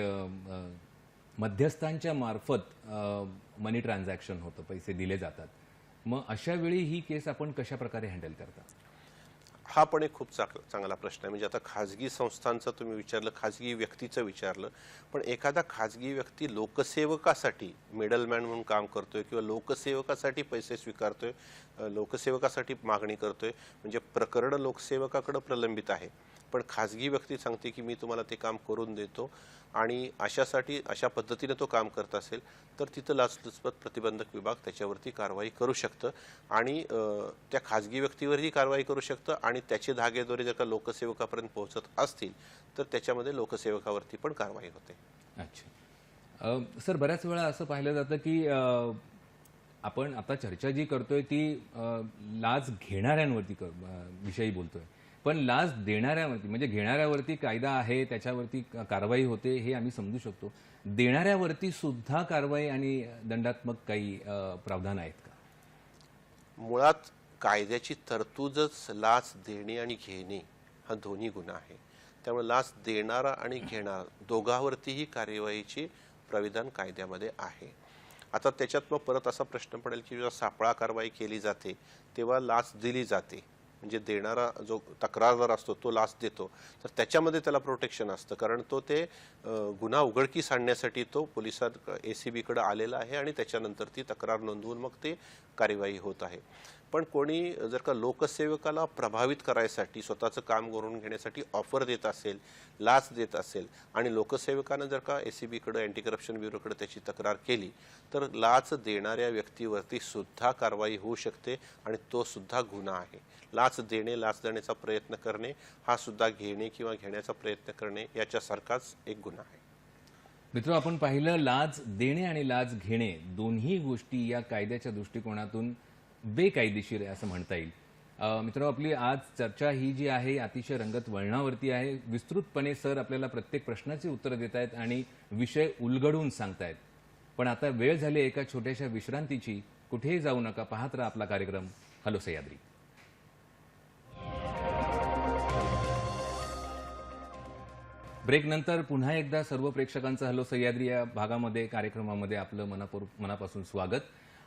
मध्यस्थांच्या मार्फत मनी ट्रान्झॅक्शन होतं, पैसे दिले जातात. मग अशा वेळी ही केस आपण कशा प्रकारे हँडल करता? हा पण एक खूप चांगला प्रश्न आहे. म्हणजे आता खाजगी संस्थांचं तुम्ही विचारलं, खाजगी व्यक्तीचं विचारलं, पण एखादा खाजगी व्यक्ती लोकसेवकासाठी मिडलमॅन म्हणून काम करतोय किंवा लोकसेवकासाठी पैसे स्वीकारतोय, लोकसेवकासाठी मागणी करतोय, म्हणजे प्रकरण लोकसेवकाकडे प्रलंबित आहे, पण खाजगी व्यक्ती सांगते की मी तुम्हाला ते काम करून देतो आणि अशा पद्धतीने तो काम करत असेल तर तिथं लाचलुचपत प्रतिबंधक विभाग त्याच्यावरती कारवाई करू शकतं आणि त्या खाजगी व्यक्तीवरही कारवाई करू शकतं आणि त्याचे धागेदोरे जर का लोकसेवकापर्यंत पोहोचत असतील तर त्याच्यामध्ये लोकसेवकावरती पण कारवाई होते. अच्छा सर, बऱ्याच वेळा असं पाहिलं जातं की आपण आता चर्चा जी करतोय ती लाच घेणाऱ्यांवरती विषयी बोलतोय, पण लाच देणाऱ्यावरती म्हणजे घेणाऱ्यावरती कायदा आहे, त्याच्यावरती कारवाई होते हे आम्ही समजू शकतो. देणाऱ्यावरती सुद्धा कारवाई आणि दंडात्मक काही प्रावधान आहेत का? मुळात कायद्याची तरतूदच लाच देणे आणि घेणे हा दोन्ही गुन्हा आहे. त्यामुळे लाच देणारा आणि घेणारा दोघांवरतीही कार्यवाहीची प्राविधान कायद्यामध्ये आहे. आता त्याच्यात मग परत असा प्रश्न पडेल की जेव्हा सापळा कारवाई केली जाते तेव्हा लाच दिली जाते, म्हणजे देणारा जो तक्रारदार असतो तो लाच देतो तर त्याच्यामध्ये त्याला प्रोटेक्शन असतं, कारण तो ते गुन्हा उघडकीस आणण्यासाठी तो पोलिसात ACBकडे आलेला आहे आणि त्याच्यानंतर ती तक्रार नोंदवून मग ते कार्यवाही होत आहे. पण कोणी जर का लोकसेवकाला प्रभावित करायसाठी स्वतःचं काम करून घेण्यासाठी ऑफर देत असेल, लाच देत असेल आणि लोकसेवकानं जर का ACBकडे अँटी करप्शन ब्युरोकडे त्याची तक्रार केली तर लाच देणाऱ्या व्यक्तीवरती सुद्धा कारवाई होऊ शकते आणि तो सुद्धा गुन्हा आहे. लाच देणे, लाच देण्याचा प्रयत्न करणे हा सुद्धा घेणे किंवा घेण्याचा प्रयत्न करणे याच्यासारखाच एक गुन्हा आहे. मित्र, आपण पाहिलं लाच देणे आणि लाच घेणे दोन्ही गोष्टी या कायद्याच्या दृष्टिकोनातून बेकायदेशीर आहे असं म्हणता येईल. मित्र, आपली आज चर्चा ही जी आहे अतिशय रंगत वळणावरती आहे. विस्तृतपणे सर आपल्याला प्रत्येक प्रश्नाची उत्तरं देत आहेत आणि विषय उलगडून सांगतायत. पण आता वेळ झाली एका छोट्याशा विश्रांतीची. कुठेही जाऊ नका, पाहत राहा आपला कार्यक्रम हॅलो सह्याद्री. ब्रेक नंतर पुन्हा एकदा सर्व प्रेक्षकांचं हॅलो सह्याद्री या भागामध्ये कार्यक्रमामध्ये आपलं मनापासून स्वागत.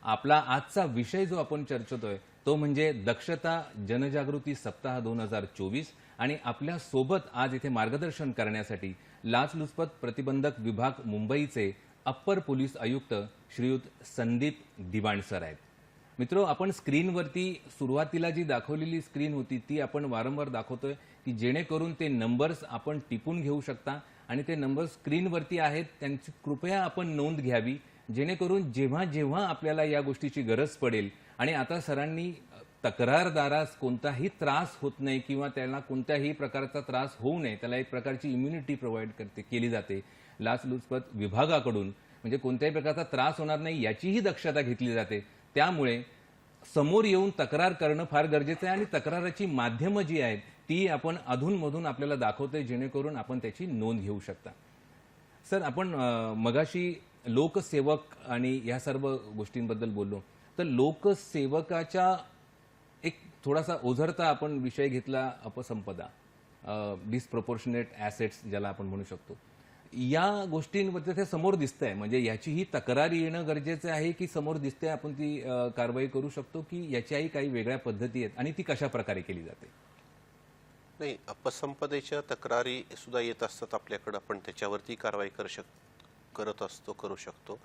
आपला आजचा विषय जो आपण चर्चितोय तो म्हणजे दक्षता जनजागृती सप्ताह 2024 आणि आपल्या सोबत आज इथे मार्गदर्शन करण्यासाठी लाचलुचपत प्रतिबंधक विभाग मुंबईचे अप्पर पोलीस आयुक्त श्रीयुत संदीप दिबाण सर आहेत. मित्रो, आपण स्क्रीनवरती सुरुवातीला जी दाखवलेली स्क्रीन होती ती आपण वारंवार दाखवतोय की जेणेकरून ते नंबर्स आपण टिपून घेऊ शकता आणि ते नंबर स्क्रीनवरती आहेत त्यांची कृपया आपण नोंद घ्यावी, जेणेकरून जेव्हा जेव्हा आपल्याला या गोष्टीची गरज पडेल आणि आता सरांनी तक्रारदारास कोणताही त्रास होत नाही किंवा त्याला कोणत्याही प्रकारचा त्रास होऊ नये, त्याला एक प्रकारची इम्युनिटी प्रोव्हाइड केली जाते लाचलुचपत विभागाकडून, म्हणजे कोणत्याही प्रकारचा त्रास होणार नाही याचीही दक्षता घेतली जाते. त्यामुळे समोर येऊन तक्रार करणं फार गरजेचं आहे आणि तक्राराची माध्यमं जी आहेत ती आपण अधूनमधून आपल्याला दाखवतोय जेणेकरून आपण त्याची नोंद घेऊ शकता. सर, आपण मगाशी लोकसेवक आणि या सर्व गोष्टींबद्दल बोललो, तर लोकसेवकाच्या एक थोडासा ओझरता आपण विषय घेतला, अपसंपदा, डिस्प्रपोर्शनेट ॲसेट्स ज्याला आपण म्हणू शकतो. या गोष्टींवरती ते समोर दिसतंय, म्हणजे याचीही तक्रार येणं गरजेचं आहे की समोर दिसतंय आपण ती कारवाई करू शकतो की याच्याही काही वेगळ्या पद्धती आहेत आणि ती कशा प्रकारे केली जाते? नाही, अपसंपदेच्या तक्रारी सुद्धा येत असतात आपल्याकडं, आपण त्याच्यावरती कारवाई करू शकतो.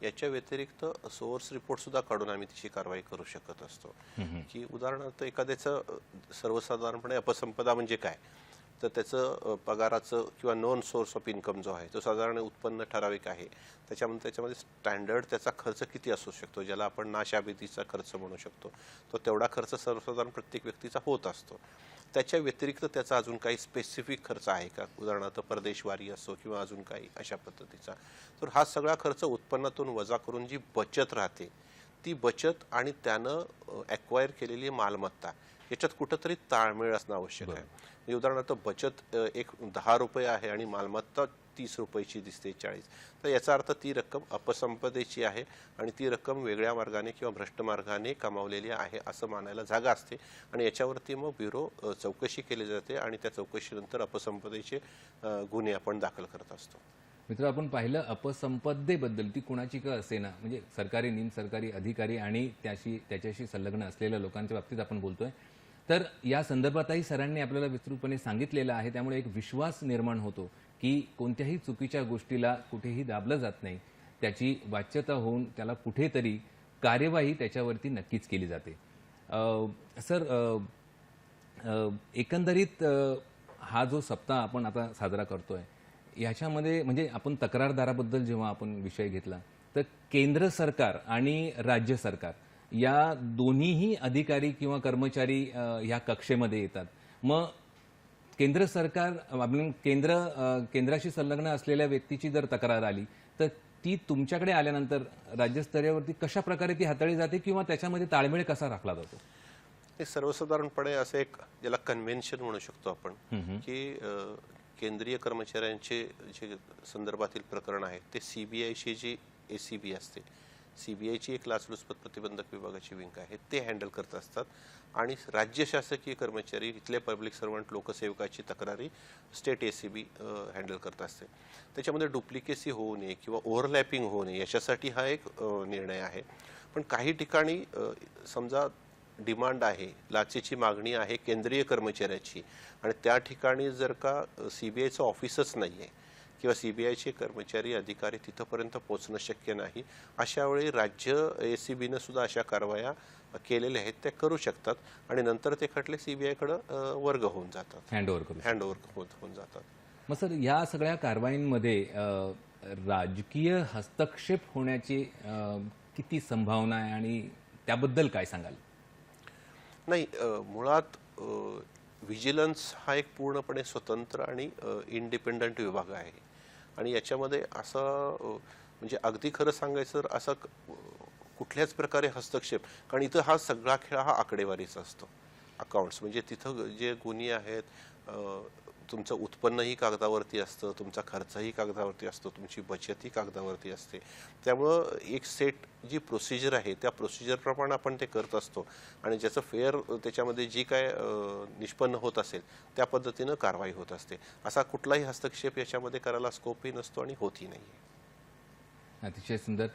याच्या व्यतिरिक्त सोर्स रिपोर्ट सुद्धा काढून आम्ही त्याची कारवाई करू शकत असतो. की उदाहरणार्थ एखाद्याचं सर्वसाधारणपणे अपसंपदा म्हणजे काय, तर त्याचं पगाराचं किंवा नॉन सोर्स ऑफ इन्कम जो आहे तो साधारण उत्पन्न ठराविक आहे, त्याच्यामध्ये स्टँडर्ड त्याचा खर्च किती असू शकतो, ज्याला आपण नाशाबितीचा खर्च म्हणू शकतो, तो तेवढा खर्च सर्वसाधारण प्रत्येक व्यक्तीचा होत असतो. त्याच्या व्यतिरिक्त त्याचा अजून काही स्पेसिफिक खर्च आहे का, उदाहरणार्थ परदेशवारी असो किंवा अजून काही अशा पद्धतीचा, तर हा सगळा खर्च उत्पन्नातून वजा करून जी बचत राहते ती बचत आणि त्यानं ॲक्वायर केलेली मालमत्ता याच्यात कुठंतरी ताळमेळ असणं आवश्यक आहे. म्हणजे उदाहरणार्थ बचत एक 10 रुपये आहे आणि मालमत्ता 30 रुपयाची दिसते, 40, तर याचा अर्थ ती रक्कम अपसंपदेची आहे आणि ती रक्कम वेगळ्या मार्गाने किंवा भ्रष्ट मार्गाने कमावलेली आहे असं मानायला जागा असते आणि याच्यावरती मग ब्युरो चौकशी केली जाते आणि त्या चौकशीनंतर अपसंपदेचे गुन्हे आपण दाखल करत असतो. मित्र, आपण पाहिलं अपसंपदेबद्दल ती कुणाची का असेना, म्हणजे सरकारी निमसरकारी अधिकारी आणि त्याच्याशी संलग्न असलेल्या लोकांच्या बाबतीत आपण बोलतोय, तर या संदर्भातही सरांनी आपल्याला विस्तृतपणे सांगितलेलं आहे. त्यामुळे एक विश्वास निर्माण होतो की कोणत्याही चुकीच्या गोष्टीला कुठेही दाबलं जात नाही, त्याची वाच्यता होऊन त्याला कुठेतरी कार्यवाही त्याच्यावरती नक्कीच केली जाते. सर, एकंदरीत हा जो सप्ताह आपण आता साजरा करतोय याच्यामध्ये म्हणजे आपण तक्रारदाराबद्दल जेव्हा आपण विषय घेतला तर केंद्र सरकार आणि राज्य सरकार या दोन्हीही अधिकारी किंवा कर्मचारी ह्या कक्षेमध्ये येतात. मग केंद्र सरकार केंद्राशी संलग्न असलेल्या व्यक्तीची जर तक्रार आली तर ती तुमच्याकडे आल्यानंतर राज्यस्तरावरती कशा प्रकारे ती हाताळली जाते किंवा त्याच्यामध्ये ताळमेळ कसा राखला जातो? हे सर्वसाधारणपणे असं एक ज्याला कन्व्हेन्शन म्हणू शकतो आपण की केंद्रीय कर्मचाऱ्यांचे जे संदर्भातील प्रकरण आहे ते CBIची जी ACB असते, CBIची एक लाचलुचपत प्रतिबंधक विभागाची विंग आहे, ते हँडल करत असतात आणि राज्य शासकीय कर्मचारी इथले पब्लिक सर्वंट लोकसेवकाची तक्रारी स्टेट ACB हँडल करत असते. त्याच्यामध्ये डुप्लिकेसी होऊ नये किंवा ओव्हरलॅपिंग होऊ नये याच्यासाठी हा एक निर्णय आहे. पण काही ठिकाणी समजा डिमांड आहे, लाचेची मागणी आहे केंद्रीय कर्मचाऱ्याची आणि त्या ठिकाणी जर का CBIचं ऑफिसच नाही आहे किंवा सीबीआयचे कर्मचारी अधिकारी तिथपर्यंत पोहोचणं शक्य नाही. अशा वेळी राज्य ACBनं सुद्धा अशा कारवाया केलेल्या आहेत त्या करू शकतात आणि नंतर ते खटले सीबीआयकडे वर्ग होऊन जातात, हँडओव्हर करू. हँडओव्हर होऊन जातात. मग सर या सगळ्या कारवाईंमध्ये राजकीय हस्तक्षेप होण्याची किती संभावना आहे आणि त्याबद्दल काय सांगाल? नाही, मुळात व्हिजिलन्स हा एक पूर्णपणे स्वतंत्र आणि इंडिपेंडंट विभाग आहे आणि याच्यामध्ये असं म्हणजे अगदी खरं सांगायचं तर असं कुठल्याच प्रकारे हस्तक्षेप, कारण इथं हा सगळा खेळ हा आकडेवारीचा असतो. अकाउंट्स म्हणजे तिथं जे गुन्हे आहेत, तुमचं उत्पन्नही कागदावरती असतं, तुमचा खर्चही कागदावरती असतो, तुमची बचतही कागदावरती असते. त्यामुळं एक सेट जी प्रोसिजर आहे त्या प्रोसिजरप्रमाणे आपण ते करत असतो आणि ज्याचं फेअर त्याच्यामध्ये जी काय निष्पन्न होत असेल त्या पद्धतीनं कारवाई होत असते. असा कुठलाही हस्तक्षेप याच्यामध्ये करायला स्कोपही नसतो आणि होतही नाही. अतिशय सुंदर.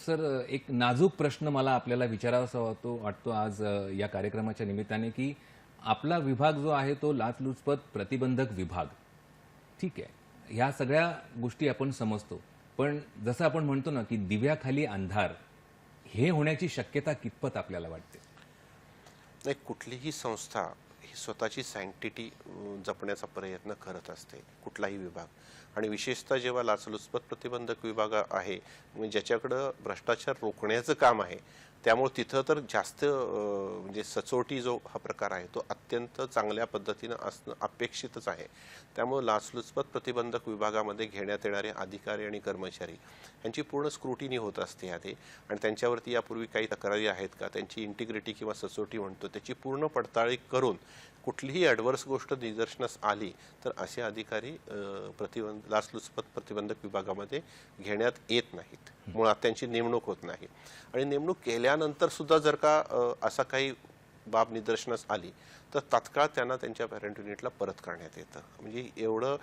सर एक नाजूक प्रश्न मला आपल्याला विचारावासा वाटतो आज या कार्यक्रमाच्या निमित्ताने की आपला विभाग जो आहे तो लाचलुचपत प्रतिबंधक विभाग, ठीक आहे, ह्या सगळ्या गोष्टी आपण समजतो, पण जसं आपण म्हणतो ना की दिव्याखाली अंधार, हे होण्याची शक्यता कितपत आपल्याला वाटते? नाही, कुठलीही संस्था ही स्वतःची सँक्टिटी जपण्याचा प्रयत्न करत असते, कुठलाही विभाग, आणि विशेषतः जेव्हा लाचलुचपत प्रतिबंधक विभाग आहे म्हणजे ज्याच्याकडं भ्रष्टाचार रोखण्याचं काम आहे, त्यामुळे तिथं तर जास्त म्हणजे सचोटी जो हा प्रकार आहे तो अत्यंत चांगल्या पद्धतीनं असणं अपेक्षितच आहे. त्यामुळे लाचलुचपत प्रतिबंधक विभागामध्ये घेण्यात येणारे अधिकारी आणि कर्मचारी यांची पूर्ण स्क्रुटिनी होत असते आधी, आणि त्यांच्यावरती यापूर्वी काही तक्रारी आहेत का, त्यांची इंटिग्रिटी किंवा सचोटी म्हणतो त्याची पूर्ण पडताळणी करून कुठलीही ॲडव्हर्स गोष्ट निदर्शनास आली तर असे अधिकारी लाचलुचपत प्रतिबंधक विभागामध्ये घेण्यात येत नाहीत. मुळात त्यांची नेमणूक होत नाही आणि नेमणूक केल्यानंतर सुद्धा जर का असा काही बाब निदर्शनास आली तर तात्काळ त्यांना त्यांच्या पॅरेंट युनिटला परत करण्यात येतं. म्हणजे एवढं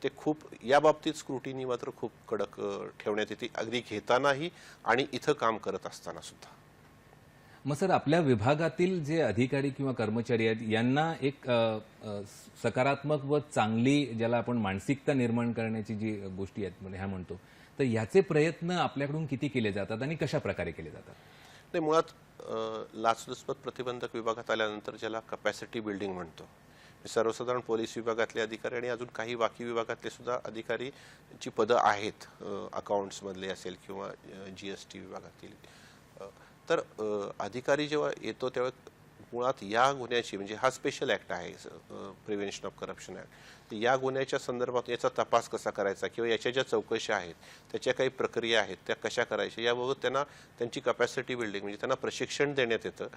ते खूप या बाबतीत स्क्रुटिनी मात्र खूप कडक ठेवण्यात येते, अगदी घेतानाही आणि इथं काम करत असताना सुद्धा. मग सर आपल्या विभागातील जे अधिकारी किंवा कर्मचारी आहेत यांना एक सकारात्मक व चांगली ज्याला आपण मानसिकता निर्माण करण्याची जी गोष्टी आहेत म्हणजे ह्या म्हणतो, तर याचे प्रयत्न आपल्याकडून किती केले जातात आणि कशा प्रकारे केले जातात? नाही, मुळात लाचलुचपत प्रतिबंधक विभागात आल्यानंतर ज्याला कपॅसिटी बिल्डिंग म्हणतो, सर्वसाधारण पोलीस विभागातले अधिकारी आणि अजून काही बाकी विभागातले सुद्धा अधिकारीची पदं आहेत, अकाउंट्समधले असेल किंवा GST विभागातील. तर अधिकारी जेव्हा येतो तेव्हा मुळात या गुन्ह्याची म्हणजे हा स्पेशल ॲक्ट आहे प्रिव्हेन्शन ऑफ करप्शन ॲक्ट, या गुन्ह्याच्या संदर्भात याचा तपास कसा करायचा किंवा याच्या ज्या चौकशा आहेत त्याच्या काही प्रक्रिया आहेत त्या कशा करायच्या याबाबत त्यांना त्यांची कपॅसिटी बिल्डिंग म्हणजे त्यांना प्रशिक्षण देण्यात येतं.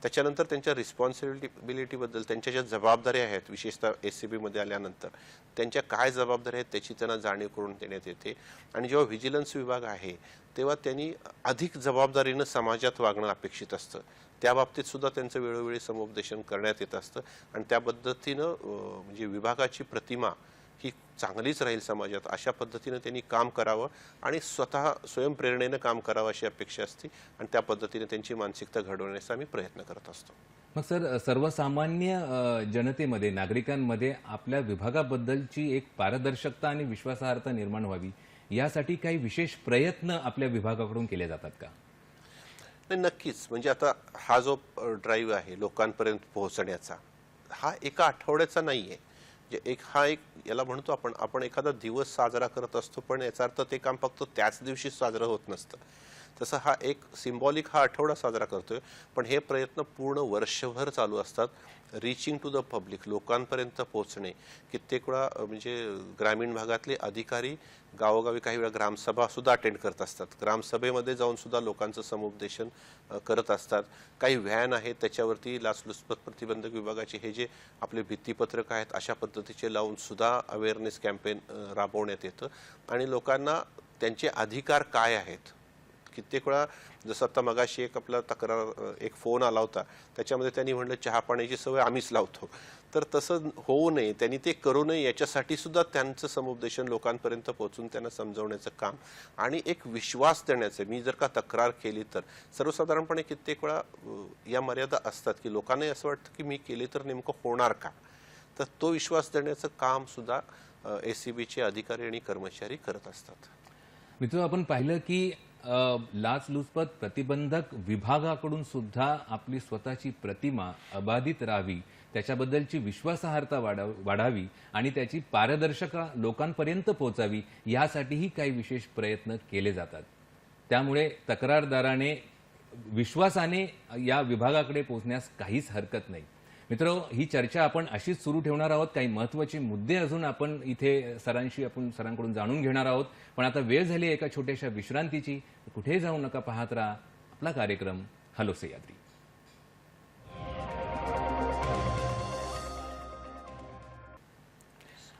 त्याच्यानंतर त्यांच्या रिस्पॉन्सिबिलिटीबद्दल त्यांच्या ज्या जबाबदाऱ्या आहेत विशेषतः ACBमध्ये आल्यानंतर त्यांच्या काय जबाबदाऱ्या आहेत त्याची त्यांना जाणीव करून देण्यात येते. आणि जेव्हा व्हिजिलन्स विभाग आहे तेव्हा त्यांनी अधिक जबाबदारीनं समाजात वागणं अपेक्षित असतं, त्या बाबतीत सुद्धा त्यांचं वेळोवेळी समुपदेशन करण्यात येत असतं आणि त्या पद्धतीनं म्हणजे विभागाची प्रतिमा ही चांगलीच राहील समाजात अशा पद्धतीनं त्यांनी काम करावं आणि स्वतः स्वयंप्रेरणेनं काम करावं अशी अपेक्षा असते आणि त्या पद्धतीने त्यांची मानसिकता घडवण्याचा आम्ही प्रयत्न करत असतो. मग सर सर्वसामान्य जनतेमध्ये नागरिकांमध्ये आपल्या विभागाबद्दलची एक पारदर्शकता आणि विश्वासार्हता निर्माण व्हावी यासाठी काही विशेष प्रयत्न आपल्या विभागाकडून केले जातात का? नाही, नक्कीच. म्हणजे आता हा जो ड्राईव्ह आहे लोकांपर्यंत पोहोचण्याचा हा एका आठवड्याचा नाही आहे. एक याला म्हणतो आपण एखादा दिवस साजरा करत असतो पण याचा अर्थ ते काम फक्त त्याच दिवशी साजरं होत नसतं. तसं हा एक सिम्बॉलिक हा आठवडा साजरा करतोय, पण हे प्रयत्न पूर्ण वर्षभर चालू असतात. रिचिंग टू द पब्लिक, लोकांपर्यंत पोहोचणे. कित्येक वेळा म्हणजे ग्रामीण भागातले अधिकारी गावोगावी काही वेळा ग्रामसभा सुद्धा अटेंड करत असतात, ग्रामसभेमध्ये जाऊन सुद्धा लोकांचं समुपदेशन करत असतात. काही व्हॅन आहेत त्याच्यावरती लाचलुचपत प्रतिबंधक विभागाचे हे जे आपले भित्तीपत्रक आहेत अशा पद्धतीचे लावून सुद्धा अवेअरनेस कॅम्पेन राबवण्यात येतं आणि लोकांना त्यांचे अधिकार काय आहेत. कित्येक वेळा जसं आता मगाशी एक आपला एक फोन आला होता त्याच्यामध्ये त्यांनी म्हणलं चहा पाण्याची सवय आम्हीच लावतो, तर तसं होऊ नये, त्यांनी ते करू नये याच्यासाठी सुद्धा त्यांचं समुपदेशन लोकांपर्यंत पोहोचून त्यांना समजवण्याचं काम आणि एक विश्वास देण्याचं. मी जर का तक्रार केली तर सर्वसाधारणपणे कित्येक वेळा या मर्यादा असतात की लोकांनाही असं वाटतं की मी केली तर नेमकं होणार का, तर तो विश्वास देण्याचं काम सुद्धा SCBचे अधिकारी आणि कर्मचारी करत असतात. मित्र, आपण पाहिलं की लाचलुचपत प्रतिबंधक विभागाकडून सुद्धा आपली स्वतःची प्रतिमा अबाधित राहावी, त्याच्याबद्दलची विश्वासार्हता वाढावी आणि त्याची पारदर्शकता लोकांपर्यंत पोहोचावी, यासाठीही काही विशेष प्रयत्न केले जातात. त्यामुळे तक्रारदाराने विश्वासाने या विभागाकडे पोहोचण्यास काहीच हरकत नाही. मित्र, ही चर्चा आपण अशीच सुरू ठेवणार आहोत. काही महत्त्वाचे मुद्दे अजून आपण इथे सरांकडून जाणून घेणार आहोत. पण आता वेळ झाली एका छोट्याशा विश्रांतीची. कुठे जाऊ नका, पाहत राहा आपला कार्यक्रम हॅलो सह्याद्री.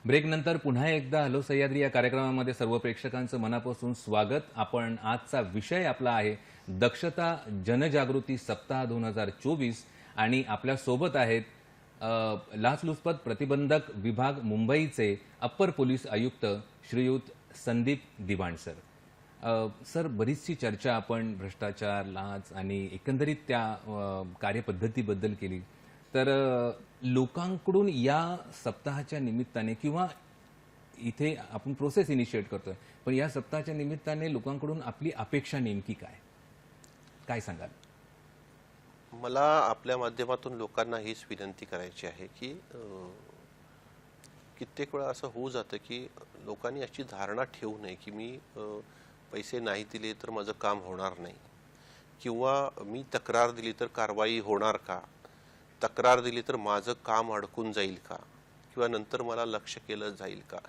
ब्रेक नंतर पुन्हा एकदा हॅलो सह्याद्री या कार्यक्रमामध्ये सर्व प्रेक्षकांचं मनापासून स्वागत. आपण आजचा विषय आपला आहे दक्षता जनजागृती सप्ताह 2024 आणि आपल्या सोबत आहेत लाचलुचपत प्रतिबंधक विभाग मुंबईचे अप्पर पोलीस आयुक्त श्रीयुत संदीप दिवाण सर. सर, बरीचशी चर्चा आपण भ्रष्टाचार, लाच आणि एकंदरीत त्या कार्यपद्धतीबद्दल केली. तर लोकांकडून या सप्ताहाच्या निमित्ताने किंवा इथे आपण प्रोसेस इनिशिएट करतोय, पण या सप्ताहाच्या निमित्ताने लोकांकडून आपली अपेक्षा नेमकी काय सांगाल? मला आपल्या माध्यमातून लोकांना हीच विनंती करायची आहे की कित्येक वेळा असं होऊ जातं की लोकांनी अशी धारणा ठेवू नये की मी पैसे नाही दिले तर माझं काम होणार नाही, किंवा मी तक्रार दिली तर कारवाई होणार का, तक्रार दिली तर माझं काम अडकून जाईल का, किंवा नंतर मला लक्ष केलं जाईल का.